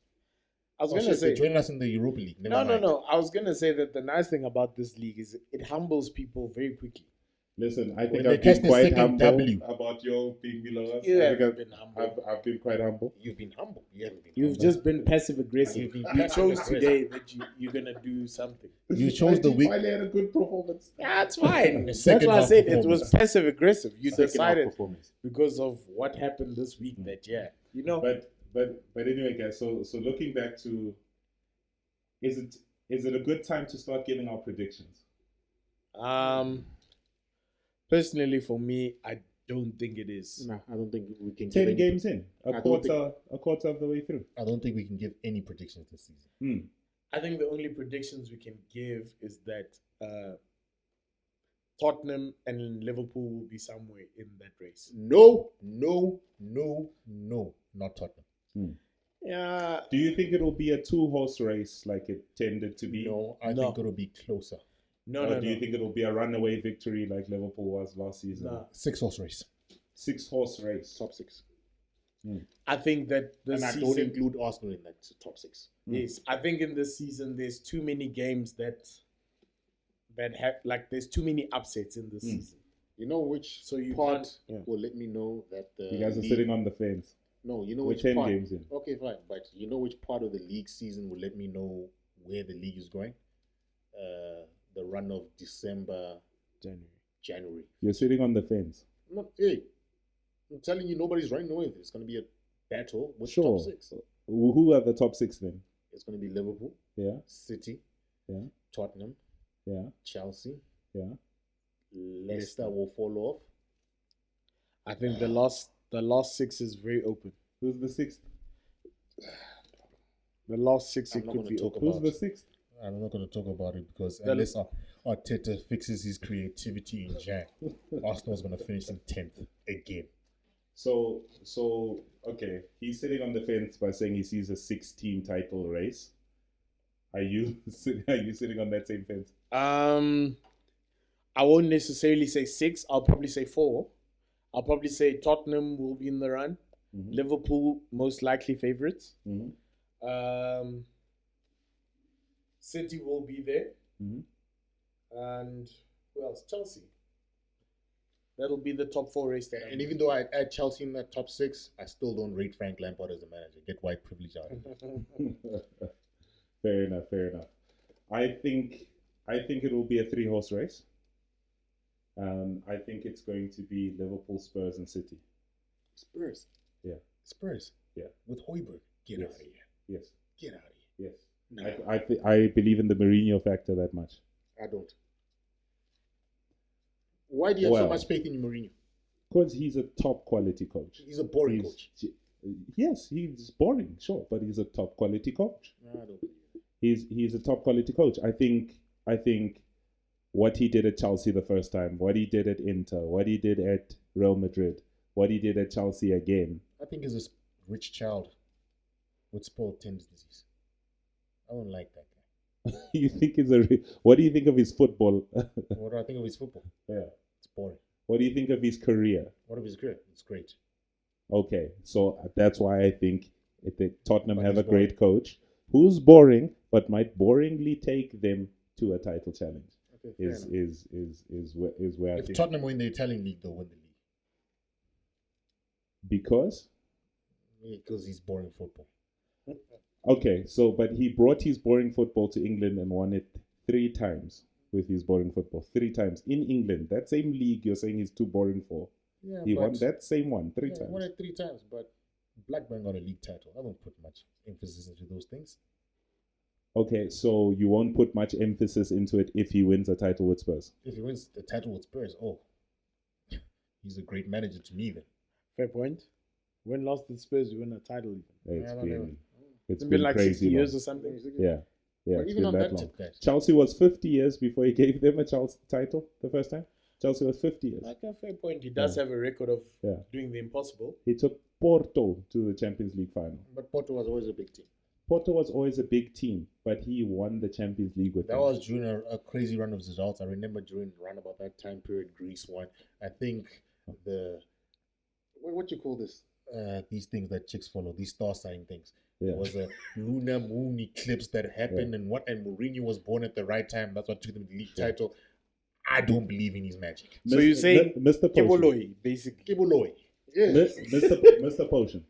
I was going to say, join us in the Europa League. Never mind. No. I was going to say that the nice thing about this league is it humbles people very quickly. Listen, I think When I've they been catch the quite second humble W. about your being below us. You I haven't think been humble. I've been quite humble. You've been humble. You haven't been You've humble. just been passive aggressive. You've been You passive chose aggressive. today that you're going to do something. You chose the week. Finally had a good performance. Yeah, it's fine. That's Second why I half said it performance. was passive aggressive. You Second half decided performance. because of what happened this week that, But anyway, guys. So looking back to, is it a good time to start giving our predictions? Personally, for me, I don't think it is. No, I don't think we can. 10 games in, I a don't quarter of the way through. I don't think we can give any predictions this season. I think the only predictions we can give is that Tottenham and Liverpool will be somewhere in that race. No, not Tottenham. Yeah. Do you think it'll be a 2-horse race like it tended to be? No, I think it'll be closer. Or do you think it'll be a runaway victory like Liverpool was last season? No. 6-horse race. 6-horse race. Top 6. I think that this And I season, don't include Arsenal in that top 6. yes, I think in this season there's too many games that have there's too many upsets in this season. You know which So you part can't- will let me know that the You guys are league- sitting on the fence. No, you know We're which 10 part. games in. Okay, fine, but you know which part of the league season will let me know where the league is going? The run of December, January. You're sitting on the fence. Hey, I'm telling you, nobody's running away with it. It's going to be a battle with Sure. top 6. Who are the top 6 then? It's going to be Liverpool, Yeah, City, yeah, Tottenham, yeah, Chelsea, yeah. Leicester will fall off. I think the last 6 is very open. Who's the 6th? The last 6 I'm it not could gonna be talk open. Who's about the 6th? I'm not going to talk about it because The- unless Arteta fixes his creativity in Jan, Arsenal's going to finish in 10th again. So okay, he's sitting on the fence by saying he sees a 6-team title race. Are you sitting on that same fence? I won't necessarily say 6. I'll probably say 4. I'll probably say Tottenham will be in the run. Mhm. Liverpool most likely favorites. Mm-hmm. City will be there. Mm-hmm. And who else? Chelsea. That'll be the top 4 race there. And even though I add Chelsea in that top 6, I still don't rate Frank Lampard as a manager. Get white privilege out of it. Fair enough. I think it will be a 3-horse race. I think it's going to be Liverpool, Spurs, and City. Spurs. Yeah. Spurs. Yeah. With Højbjerg. Get Yes. out of here. Yes. Get out of here. Yes. No. I believe in the Mourinho factor that much. I don't. Why do you have so Well. much faith in Mourinho? Because he's a top quality coach. He's a boring coach. Yes, he's boring, sure, but he's a top quality coach. No, I don't believe it. He's a top quality coach. I think what he did at Chelsea the first time, what he did at Inter, what he did at Real Madrid, what he did at Chelsea again. I think he's a rich child with spoiled tendencies. I don't like that guy. You think what do you think of his football? What do I think of his football? Yeah. It's boring. What do you think of his career? What of his career? It's great. Okay, so that's why I think Tottenham But have he's a great coach who's boring, but might boringly take them to a title challenge. Okay, fair enough. Is where I If think, Tottenham win the Italian league, they'll win the league. because Because he's boring football. okay, so but he brought his boring football to England and won it 3 times with his boring football. 3 times in England. That same league you're saying he's too boring for. Yeah, He but, won that same one 3 yeah, times. won it 3 times, but Blackburn got a league title. I don't put much emphasis into those things. Okay, so you won't put much emphasis into it if he wins a title with Spurs. If he wins the title with Spurs, he's a great manager to me then. Fair point. When last did Spurs win a title? It's I don't know. been, it's It's been been like crazy 60 years long. or something. Yeah, But it's even been on that that long. tip, guys. Chelsea was 50 years before he gave them a Chelsea title the first time. Chelsea was 50 years. Like a fair point. He does have a record of Yeah. doing the impossible. He took Porto to the Champions League final. But Porto was always a big team. Porto was always a big team, but he won the Champions League with That them. was during a crazy run of results. I remember during around about that time period, Greece won. I think what you call this? These things that chicks follow, these star sign things. Yeah. There was a lunar moon eclipse that happened, and Mourinho was born at the right time. That's what took them the league title. I don't believe in his magic. So you say Mr. Potion. Keboloi, basically. Keboloi. Yes. Mr. Potion,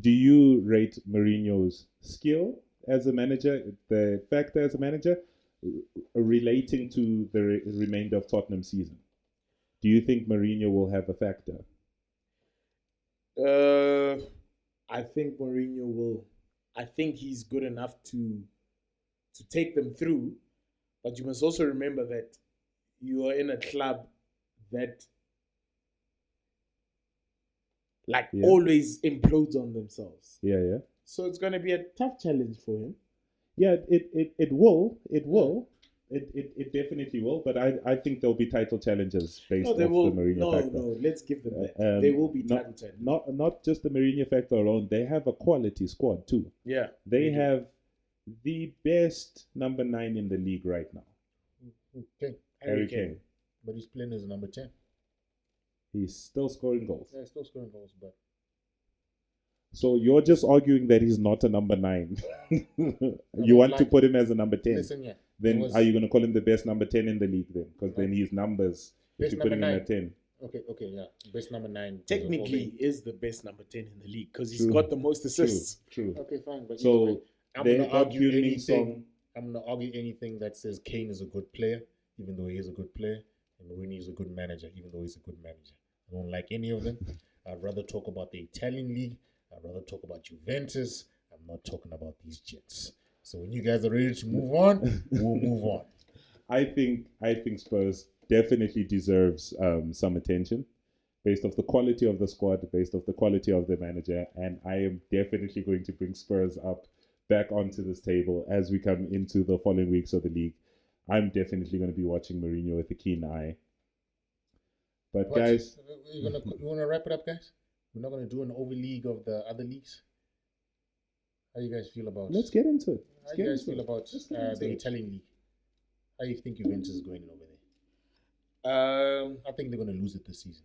do you rate Mourinho's skill as a manager, the factor as a manager, relating to the remainder of Tottenham season? Do you think Mourinho will have a factor? I think Mourinho will. I think he's good enough to take them through, but you must also remember that you are in a club that always implodes on themselves. Yeah. So it's going to be a tough challenge for him. Yeah, it will. It definitely will. But I think there'll be title challenges based off the Mourinho factor. No, let's give them that. They will be title challenges. Not just the Mourinho factor alone. They have a quality squad too. Yeah. They have the best number 9 in the league right now. Okay. Harry Kane. But he's playing as a number 10. He's still scoring goals. Yeah, he's still scoring goals, but... So you're just arguing that he's not a number 9. You want to put him as a number 10. Listen, yeah. Then are you going to call him the best number 10 in the league then? Because then his numbers, if you're putting him at 10. Okay, yeah. Best number 9. Technically, is the best number 10 in the league because he's got the most assists. True. Okay, fine. But so I'm going to argue anything that says Kane is a good player, even though he is a good player, and Rooney is a good manager, even though he's a good manager. I don't like any of them. I'd rather talk about the Italian league. I'd rather talk about Juventus. I'm not talking about these gents. So when you guys are ready to move on, we'll move on. I think Spurs definitely deserves some attention based off the quality of the squad, based off the quality of the manager, and I am definitely going to bring Spurs up back onto this table as we come into the following weeks of the league. I'm definitely going to be watching Mourinho with a keen eye. But guys, you want to wrap it up, guys? We're not going to do an over league of the other leagues. How do you guys feel about? Let's get into it. How do you guys feel about the Italian league? How do you think Juventus is going over there? I think they're going to lose it this season.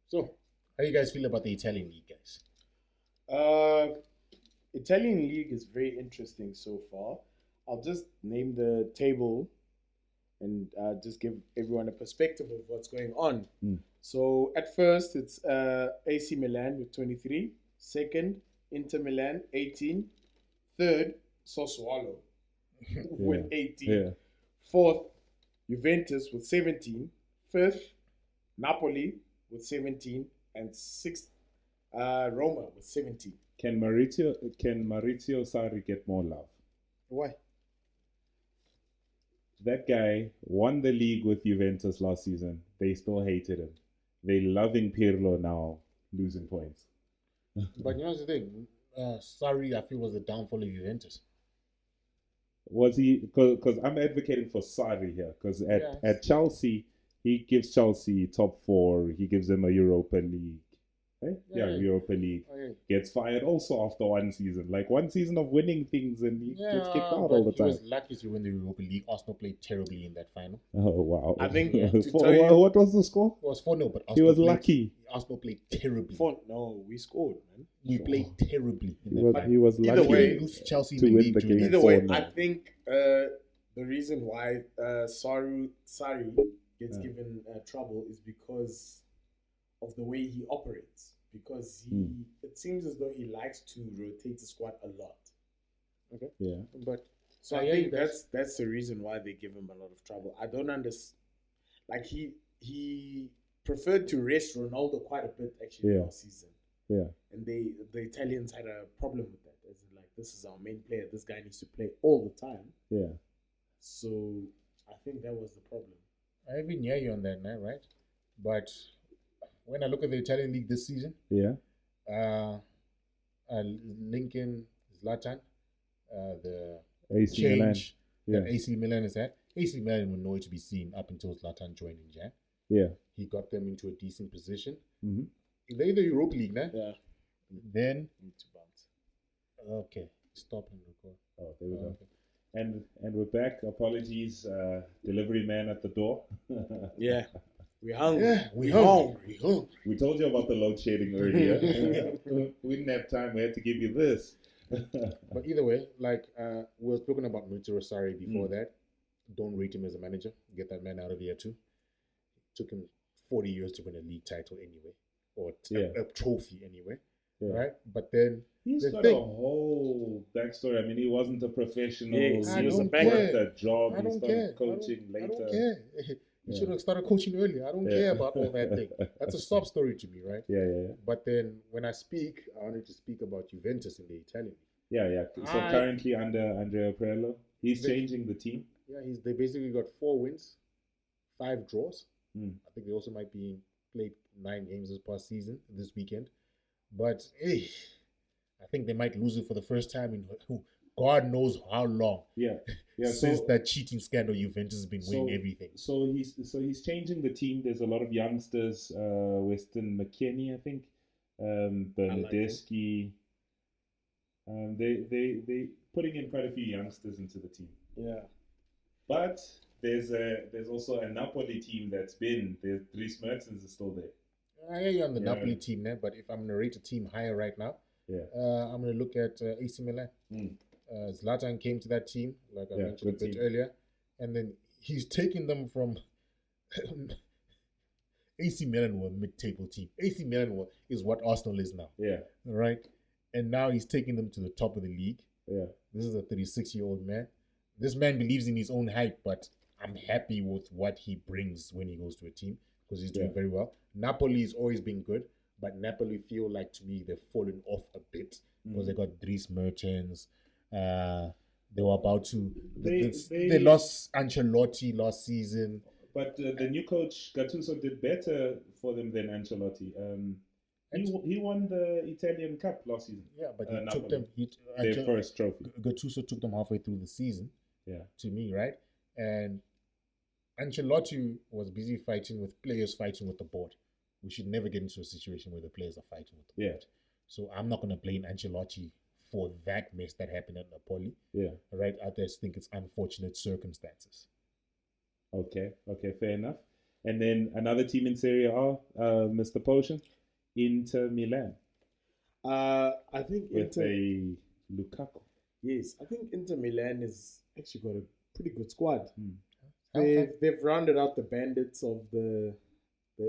So, how do you guys feel about the Italian league, guys? Italian league is very interesting so far. I'll just name the table and just give everyone a perspective of what's going on. So at first it's AC Milan with 23, second Inter Milan 18, third Sassuolo with 18, fourth Juventus with 17, fifth Napoli with 17, and sixth Roma with 17. Can Maurizio Sarri get more love? Why? That guy won the league with Juventus last season. They still hated him. They loving Pirlo now, losing points. But you know the thing, Sarri, I feel, was the downfall of Juventus. Was he? Because I'm advocating for Sarri here. Because at Chelsea, he gives Chelsea top 4. He gives them a Europa League. Europa League. Gets fired also after one season. Like one season of winning things and he gets kicked out all the time. He was lucky to win the Europa League. Arsenal played terribly in that final. Oh, wow. I think... what was the score? It was 4-0, but he was lucky. Arsenal played terribly. No, we scored, man. We played terribly. He was lucky either way, Chelsea to win the game. Either way, I think the reason why Sarri gets given trouble is because of the way he operates. Because it seems as though he likes to rotate the squad a lot. Okay. Yeah. But so I think that's the reason why they give him a lot of trouble. I don't understand. Like he preferred to rest Ronaldo quite a bit actually last season. Yeah. And the Italians had a problem with that. As in, like, this is our main player. This guy needs to play all the time. Yeah. So I think that was the problem. I even hear you on that, man, right? But when I look at the Italian league this season, Lincoln, Zlatan, the AC Milan. change Yeah. that AC Milan is at. AC Milan were nowhere to be seen up until Zlatan joined in Jan. Yeah. He got them into a decent position. Mm-hmm. They're the Europa League, nah? Yeah. Then, Need to bounce. okay, stop and record. Oh, there we go. Okay. And we're back. Apologies, delivery man at the door. Yeah. We hungry. Yeah, we hungry. We told you about the load shedding earlier. We didn't have time. We had to give you this. But either way, like we were talking about Maurizio Sarri before that. Don't rate him as a manager. Get that man out of here too. Took him 40 years to win a league title anyway, or a trophy anyway, right? But then he's got a whole backstory. I mean, he wasn't a professional. Yes, he was a worked a job. I He don't started care. coaching later. I don't care. You should have started coaching earlier. I don't care about all that thing. That's a sob story to me, right? Yeah. But then when I speak, I wanted to speak about Juventus in the Italian league. Yeah. So currently under Andrea Pirlo, he's changing the team. Yeah, they basically got 4 wins, 5 draws. I think they also might be played 9 games this weekend. But I think they might lose it for the first time in God knows how long. Yeah. Since that cheating scandal, Juventus has been winning everything. So he's changing the team. There's a lot of youngsters. Weston McKennie, I think. Bernadeschi. They putting in quite a few youngsters into the team. Yeah. But there's also a Napoli team there's Dries Mertens is still there. I hear you on the Napoli team there, but if I'm going to rate a team higher right now, I'm going to look at AC Milan. Zlatan came to that team, like I mentioned a bit earlier, and then he's taking them from AC Milan were a mid-table team. AC Milan is what Arsenal is now. Yeah. Right? And now he's taking them to the top of the league. Yeah. This is a 36-year-old man. This man believes in his own hype, but I'm happy with what he brings when he goes to a team because he's doing very well. Napoli has always been good, but Napoli feel like, to me, they've fallen off a bit because they got Dries Mertens. They were about to... They lost Ancelotti last season. But the new coach, Gattuso, did better for them than Ancelotti. He won the Italian Cup last season. Yeah, but he took them... their first trophy. Gattuso took them halfway through the season. Yeah. To me, right? And Ancelotti was busy fighting with the board. We should never get into a situation where the players are fighting with the board. So I'm not going to blame Ancelotti for that mess that happened at Napoli. Yeah. Right? I just think it's unfortunate circumstances. Okay, fair enough. And then another team in Serie A, Mr. Potion, Inter Milan. I think with a Lukaku. Yes, I think Inter Milan has actually got a pretty good squad. They've rounded out the bandits of the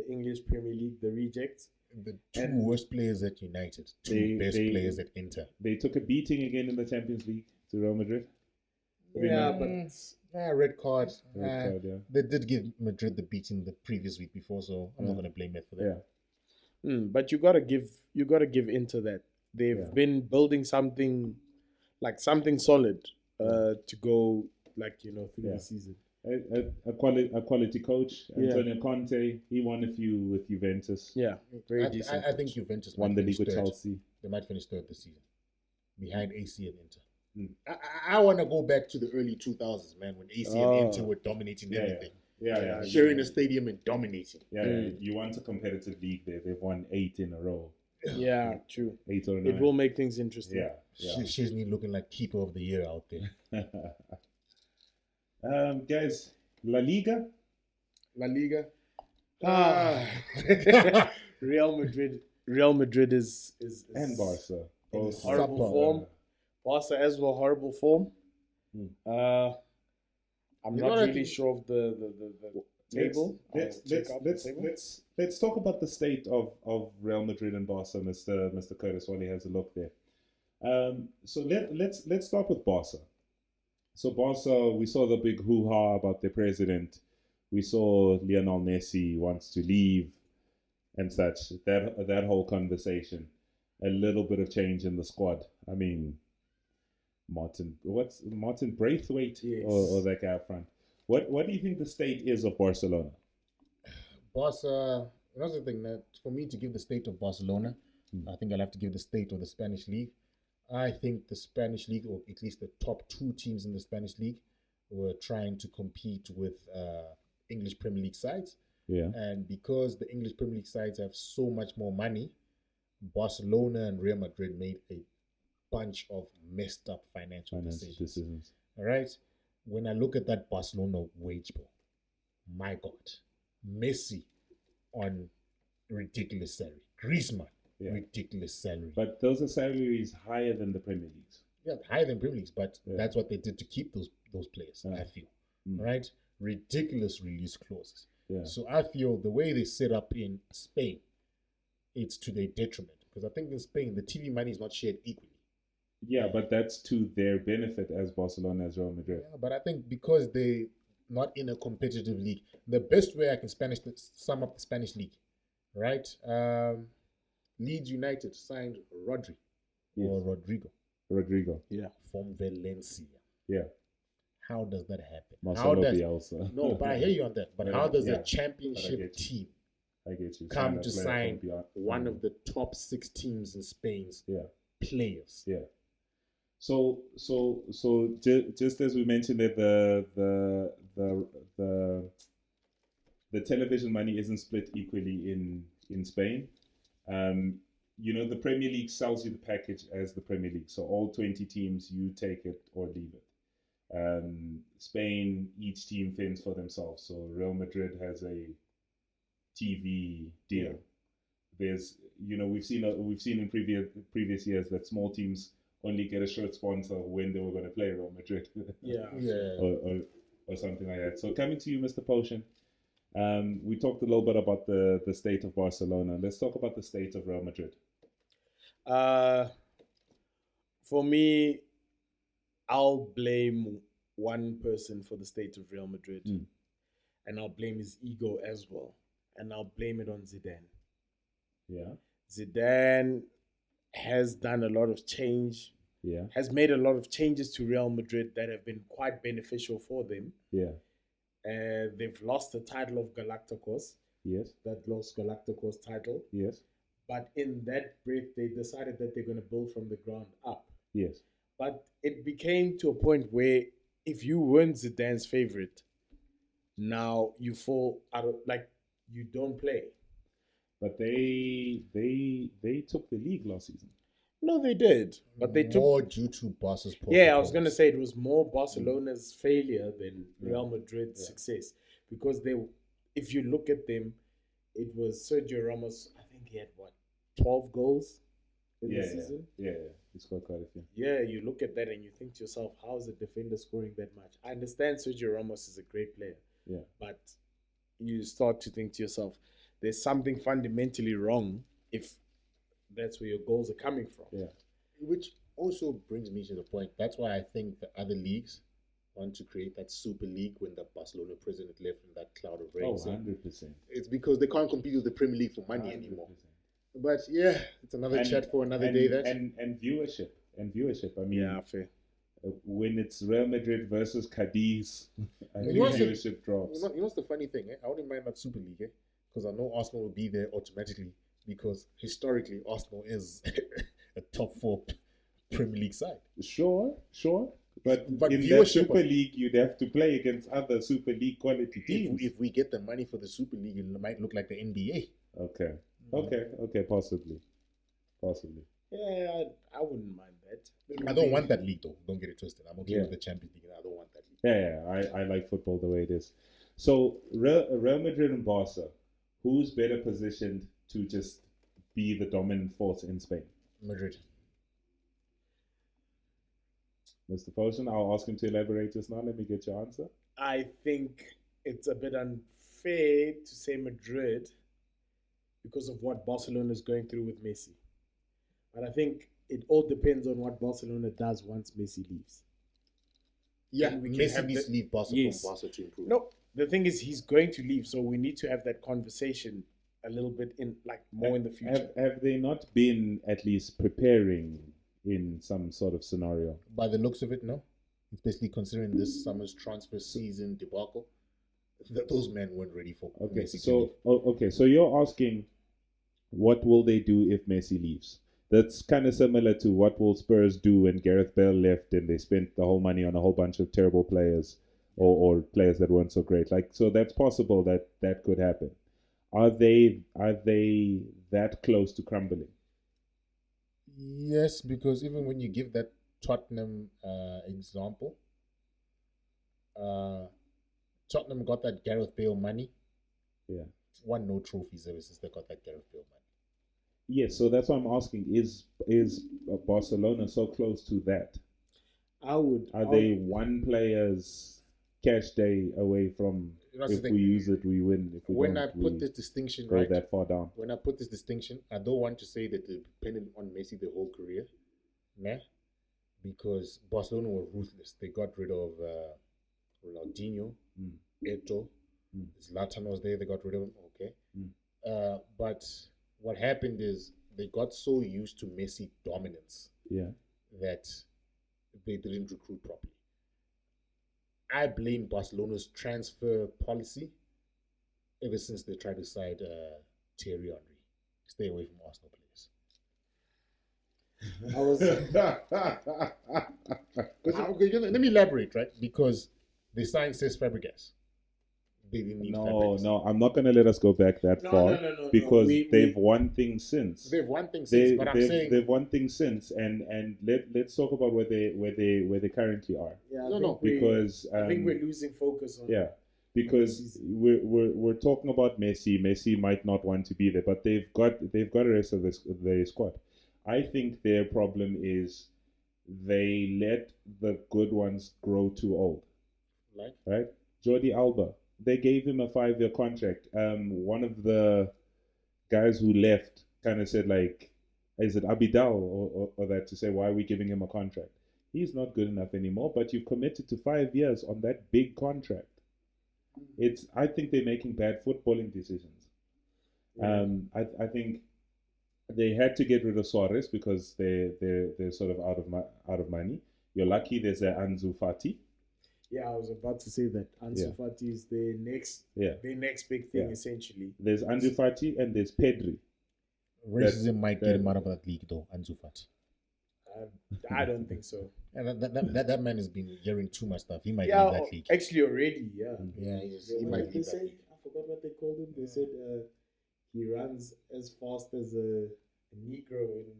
English Premier League, the rejects. The two worst players at United, best players at Inter. They took a beating again in the Champions League to Real Madrid. Red card. They did give Madrid the beating the previous week before, so I'm not going to blame it for that. But you gotta give Inter that they've been building something solid to go through the season. A quality coach, Antonio Conte. He won a few with Juventus. Yeah, very decent. I think Juventus won the league with Chelsea. They might finish third this season, behind AC and Inter. I want to go back to the early 2000s, man, when AC and Inter were dominating everything. Sharing the stadium and dominating. You want a competitive league there. They've won 8 in a row. Yeah, true. 8 or 9. It will make things interesting. Szczesny looking like keeper of the year out there. Guys, La Liga. Real Madrid is and Barca. Horrible form. Barca as well, horrible form. I'm not really sure of the table. Let's talk about the state of Real Madrid and Barca, Mr. Curtis, while he has a look there. So let's start with Barca. So Barca, we saw the big hoo-ha about their president. We saw Lionel Messi wants to leave and such. That whole conversation. A little bit of change in the squad. I mean, Martin Braithwaite or that guy up front. What do you think the state is of Barcelona? Barca, another thing that for me to give the state of Barcelona, I think I'll have to give the state of the Spanish league. I think the Spanish league, or at least the top 2 teams in the Spanish league, were trying to compete with English Premier League sides. Yeah. And because the English Premier League sides have so much more money, Barcelona and Real Madrid made a bunch of messed up financial decisions. All right. When I look at that Barcelona wage bill, my God, Messi on ridiculous salary, Griezmann, ridiculous salary. But those are salaries higher than the Premier Leagues. Yeah, higher than Premier Leagues, but that's what they did to keep those players, I feel. Right? Ridiculous release clauses. Yeah. So I feel the way they set up in Spain, it's to their detriment. Because I think in Spain, the TV money is not shared equally. Yeah, but that's to their benefit as Barcelona, as Real Madrid. Yeah, but I think because they're not in a competitive league, the best way I can sum up the Spanish league, right? Leeds United signed Rodri or Rodrigo. Yeah. From Valencia. Yeah. How does that happen? Marcelo Bielsa. No, but I hear you on that. But how does a championship team come to sign one of the top 6 teams in Spain's players? Yeah. So just as we mentioned that the television money isn't split equally in Spain. The Premier League sells you the package as the Premier League. So all 20 teams, you take it or leave it. Spain, each team fends for themselves. So Real Madrid has a TV deal. There's, we've seen in previous years that small teams only get a shirt sponsor when they were going to play Real Madrid. or something like that. So coming to you, Mr. Potion. We talked a little bit about the state of Barcelona. Let's talk about the state of Real Madrid. For me, I'll blame one person for the state of Real Madrid. And I'll blame his ego as well. And I'll blame it on Zidane. Yeah. Zidane has done a lot of change. Yeah. Has made a lot of changes to Real Madrid that have been quite beneficial for them. Yeah. They've lost the title of Galacticos. Yes. That lost Galacticos title. Yes. But in that break, they decided that they're going to build from the ground up. Yes. But it became to a point where if you weren't Zidane's favorite, now you fall out of, you don't play. But they took the league last season. No, they did. But they took more due to Barca's problems. Yeah, I was going to say it was more Barcelona's failure than Real Madrid's success. Because if you look at them, it was Sergio Ramos, I think he had 12 goals in the season? Yeah. He scored quite a few. Yeah, you look at that and you think to yourself, how is a defender scoring that much? I understand Sergio Ramos is a great player. Yeah. But you start to think to yourself, there's something fundamentally wrong if that's where your goals are coming from. Yeah. Which also brings me to the point. That's why I think the other leagues want to create that super league when the Barcelona president left in that cloud of rain. 100%. It's because they can't compete with the Premier League for money 100%. anymore. But yeah, it's another chat for another day. And viewership. I mean, yeah, fair. When it's Real Madrid versus Cadiz, I think viewership drops. You know what's the funny thing? I wouldn't mind that Super League, because I know Arsenal will be there automatically. Because historically, Arsenal is a top 4 Premier League side. Sure. But in the Super League, you'd have to play against other Super League quality teams. If we get the money for the Super League, it might look like the NBA. Okay, possibly. Yeah, I wouldn't mind that. I don't want that league, though. Don't get it twisted. I'm okay with the Champions League. I don't want that league. Yeah, I like football the way it is. So, Real Madrid and Barca, who's better positioned to just be the dominant force in Spain? Madrid. Mr. Potion, I'll ask him to elaborate just now. Let me get your answer. I think it's a bit unfair to say Madrid because of what Barcelona is going through with Messi. But I think it all depends on what Barcelona does once Messi leaves. Yeah, Messi needs to leave Barcelona for Barca to improve. No, the thing is he's going to leave, so we need to have that conversation a little bit in the future. Have they not been at least preparing in some sort of scenario? By the looks of it, no. Especially considering this summer's transfer season debacle, those men weren't ready for. Okay, so you're asking, what will they do if Messi leaves? That's kind of similar to what will Spurs do when Gareth Bale left and they spent the whole money on a whole bunch of terrible players or players that weren't so great. Like, so that's possible that could happen. Are they that close to crumbling? Yes, because even when you give that Tottenham example, Tottenham got that Gareth Bale money. Yeah. Won no trophies ever since they got that Gareth Bale money. Yes, so that's why I'm asking: is Barcelona so close to that? Are they one player's cash day away from? If we use it, we win. If we when don't, I put this distinction go right, that far down. when I put this distinction, I don't want to say that they're dependent on Messi the whole career, nah, because Barcelona were ruthless. They got rid of Ronaldinho, Eto'o, Zlatan was there. They got rid of him. Okay, but what happened is they got so used to Messi dominance, that they didn't recruit properly. I blame Barcelona's transfer policy ever since they tried to side Thierry Henry. Stay away from Arsenal players. Let me elaborate, right? Because they signed Cesc Fabregas. They didn't need Fabregas. No, I'm not going to let us go back that far because they've won things since. They've won things since, but I'm saying they've won things since, and let's talk about where they currently are. Yeah, because I think we're losing focus on. Yeah, because we're talking about Messi. Messi might not want to be there, but they've got the rest of their squad. I think their problem is they let the good ones grow too old. Right? Jordi Alba. They gave him a 5-year contract. One of the guys who left kind of said, like, is it Abidal or that to say, why are we giving him a contract? He's not good enough anymore, but you've committed to 5 years on that big contract. I think they're making bad footballing decisions. I think they had to get rid of Suarez because they're sort of out of money. You're lucky there's a Ansu Fati. Yeah, I was about to say that Ansu Fati is their next big thing, essentially. There's Ansu Fati and there's Pedri. Racism might get him out of that league, though, Ansu Fati. I don't think so. And that man has been hearing too much stuff. He might leave that league. Actually, already, he might leave that league. I forgot what they called him. They said he runs as fast as a Negro in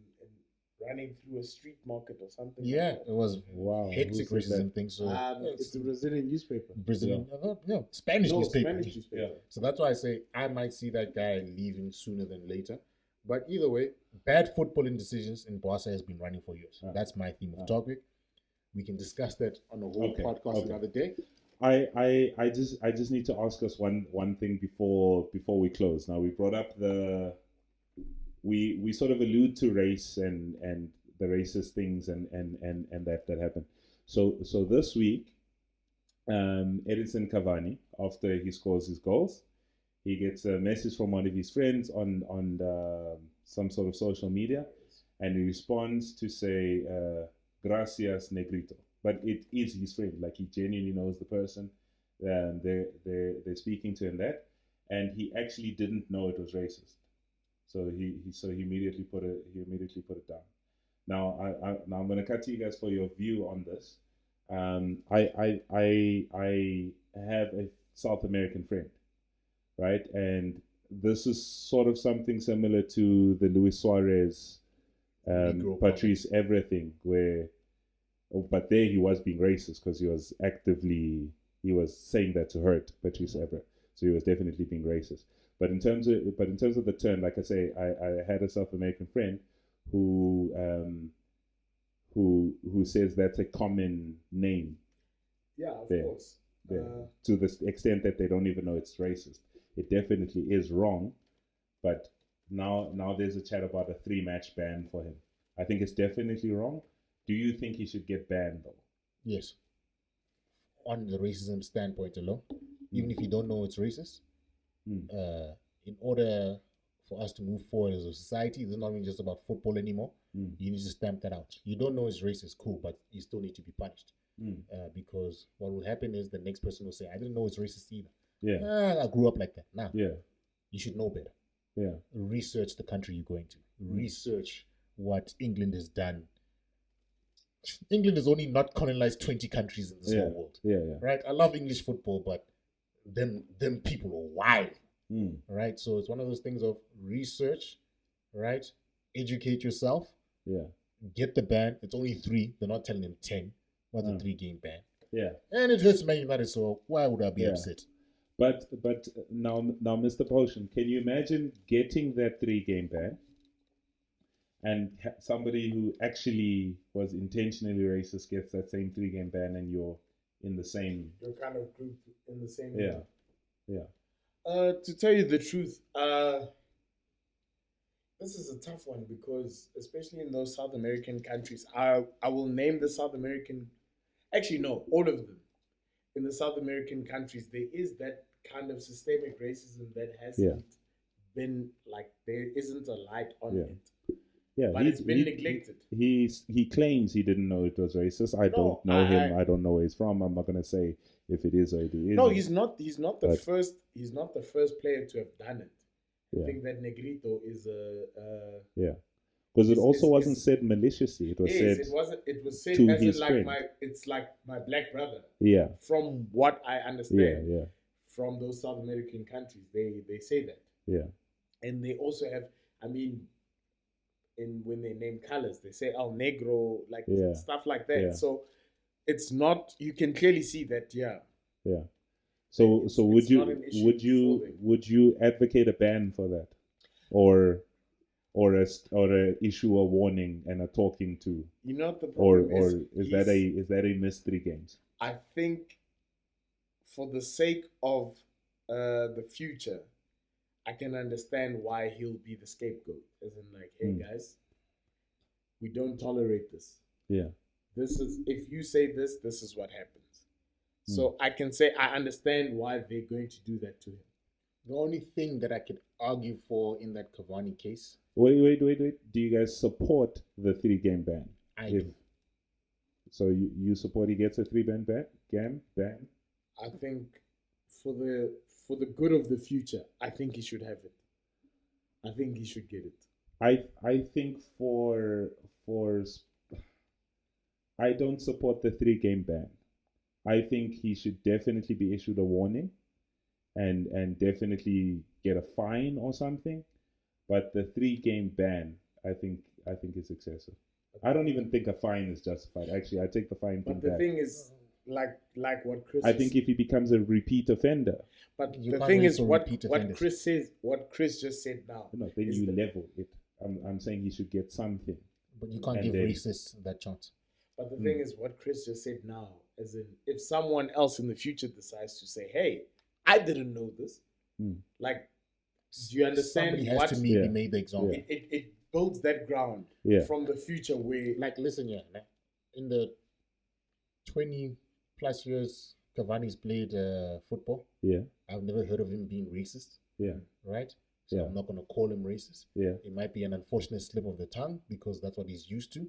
running through a street market or something. Yeah, it was hectic racism thing. So it's a Brazilian newspaper. Spanish newspaper. So that's why I say I might see that guy leaving sooner than later. But either way, bad footballing decisions in Barca has been running for years. That's my theme of topic. We can discuss that on a whole podcast another day. I just need to ask us one thing before we close. Now we brought up we sort of allude to race and the racist things and that happened. So this week, Edinson Cavani, after he scores his goals, he gets a message from one of his friends on some sort of social media, and he responds to say, "Gracias, Negrito." But it is his friend, like he genuinely knows the person. They're speaking to him and he actually didn't know it was racist. So he immediately put it down. Now I'm going to cut to you guys for your view on this. I have a South American friend, right? And this is sort of something similar to the Luis Suarez, Patrice Evra thing, but there he was being racist because he was saying that to hurt Patrice Evra, so he was definitely being racist. But in terms of the term, like I say, I had a South American friend who says that's a common name. Yeah, of course. To the extent that they don't even know it's racist. It definitely is wrong, but now there's a chat about a 3-match ban for him. I think it's definitely wrong. Do you think he should get banned though? Yes. On the racism standpoint alone, even if you don't know it's racist, in order for us to move forward as a society, it's not even just about football anymore. You need to stamp that out. You don't know it's racist, cool, but you still need to be punished. Because what will happen is the next person will say, I didn't know it's racist either. I grew up like that. Now, you should know better. Research the country you're going to. Research what England has done. England has only not colonized 20 countries in this whole world. Yeah. Right? I love English football, but them people are wild. Mm. Right? So it's one of those things of research, right? Educate yourself. Yeah. Get the ban. It's only 3. They're not telling them 10. What's a 3-game ban? Yeah. And it hurts Man United, so why would I be upset? But now, Mr. Potion, can you imagine getting that 3-game ban and somebody who actually was intentionally racist gets that same 3-game ban, and you're in the same... You're kind of grouped in the same... Yeah. To tell you the truth, this is a tough one because, especially in those South American countries, I will name the South American... Actually, no, all of them. In the South American countries, there is that kind of systemic racism that hasn't been, like, there isn't a light on it. Yeah, but it's been neglected. He claims he didn't know it was racist. I don't know him. I don't know where he's from. I'm not gonna say if it is or it isn't. No, he's not the first. He's not the first player to have done it. I think that Negrito is because it also wasn't said maliciously. It was said. It wasn't. It was said to as his in friend. It's like my black brother. Yeah. From what I understand. Yeah. From those South American countries, they say that. Yeah. And they also have. I mean, when they name colors, they say "el negro," like stuff like that. Yeah. So it's not. You can clearly see that. Yeah. Yeah. So would you advocate a ban for that, or a issue a warning and a talking to? You know what the problem is? Or is that a missed 3 games? I think, for the sake of the future, I can understand why he'll be the scapegoat. As in, like, hey guys, we don't tolerate this. Yeah. This is, if you say this, this is what happens. So I can say I understand why they're going to do that to him. The only thing that I could argue for in that Cavani case. Wait. Do you guys support the 3-game ban? I do. So you support he gets a 3-game ban? I think for the good of the future, I think he should have it. I think he should get it. I think for I don't support the 3-game ban. I think he should definitely be issued a warning and definitely get a fine or something. But the 3-game ban, I think is excessive. I don't even think a fine is justified. Actually, I take the fine thing back. But the thing is, like what Chris. I think if he becomes a repeat offender. But the thing is, what Chris just said now. No, then you level it. I'm saying he should get something. But you can't give racists that chance. But the thing is, what Chris just said now, as in, if someone else in the future decides to say, "Hey, I didn't know this," like, do you understand? Somebody has to be made the example. It builds that ground from the future where, like, listen, in the 20 plus years Cavani's played football, I've never heard of him being racist. Right. So I'm not going to call him racist. It might be an unfortunate slip of the tongue because that's what he's used to.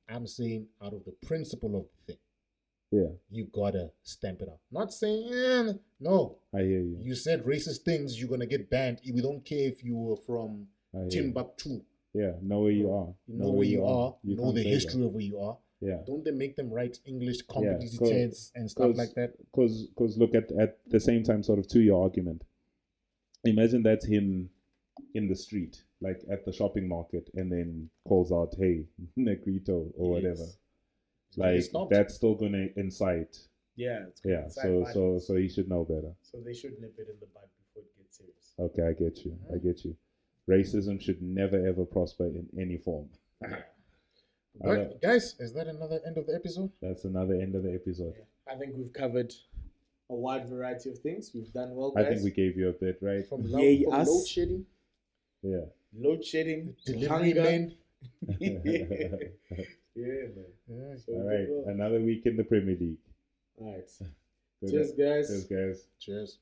I'm saying out of the principle of the thing. You gotta stamp it out. Not saying no. I hear you. You said racist things, you're gonna get banned. We don't care if you were from Timbuktu. Know where you are. Know where you are. Know the history of where you are. Don't they make them write English competency tests and stuff like that? Because look, at the same time, sort of to your argument, imagine that's him in the street, like at the shopping market, and then calls out, "Hey, Negrito," or whatever. Like, that's still gonna incite. So he should know better. So they should nip it in the bud before it gets serious. Okay, I get you. Racism should never ever prosper in any form. But guys, is that another end of the episode? That's another end of the episode. I think we've covered a wide variety of things. We've done well, guys. I think we gave you a bit, right? From load shedding. Load shedding. Delivery men. Man. So all right, another week in the Premier League. All right. Cheers, guys. Cheers, guys. Cheers.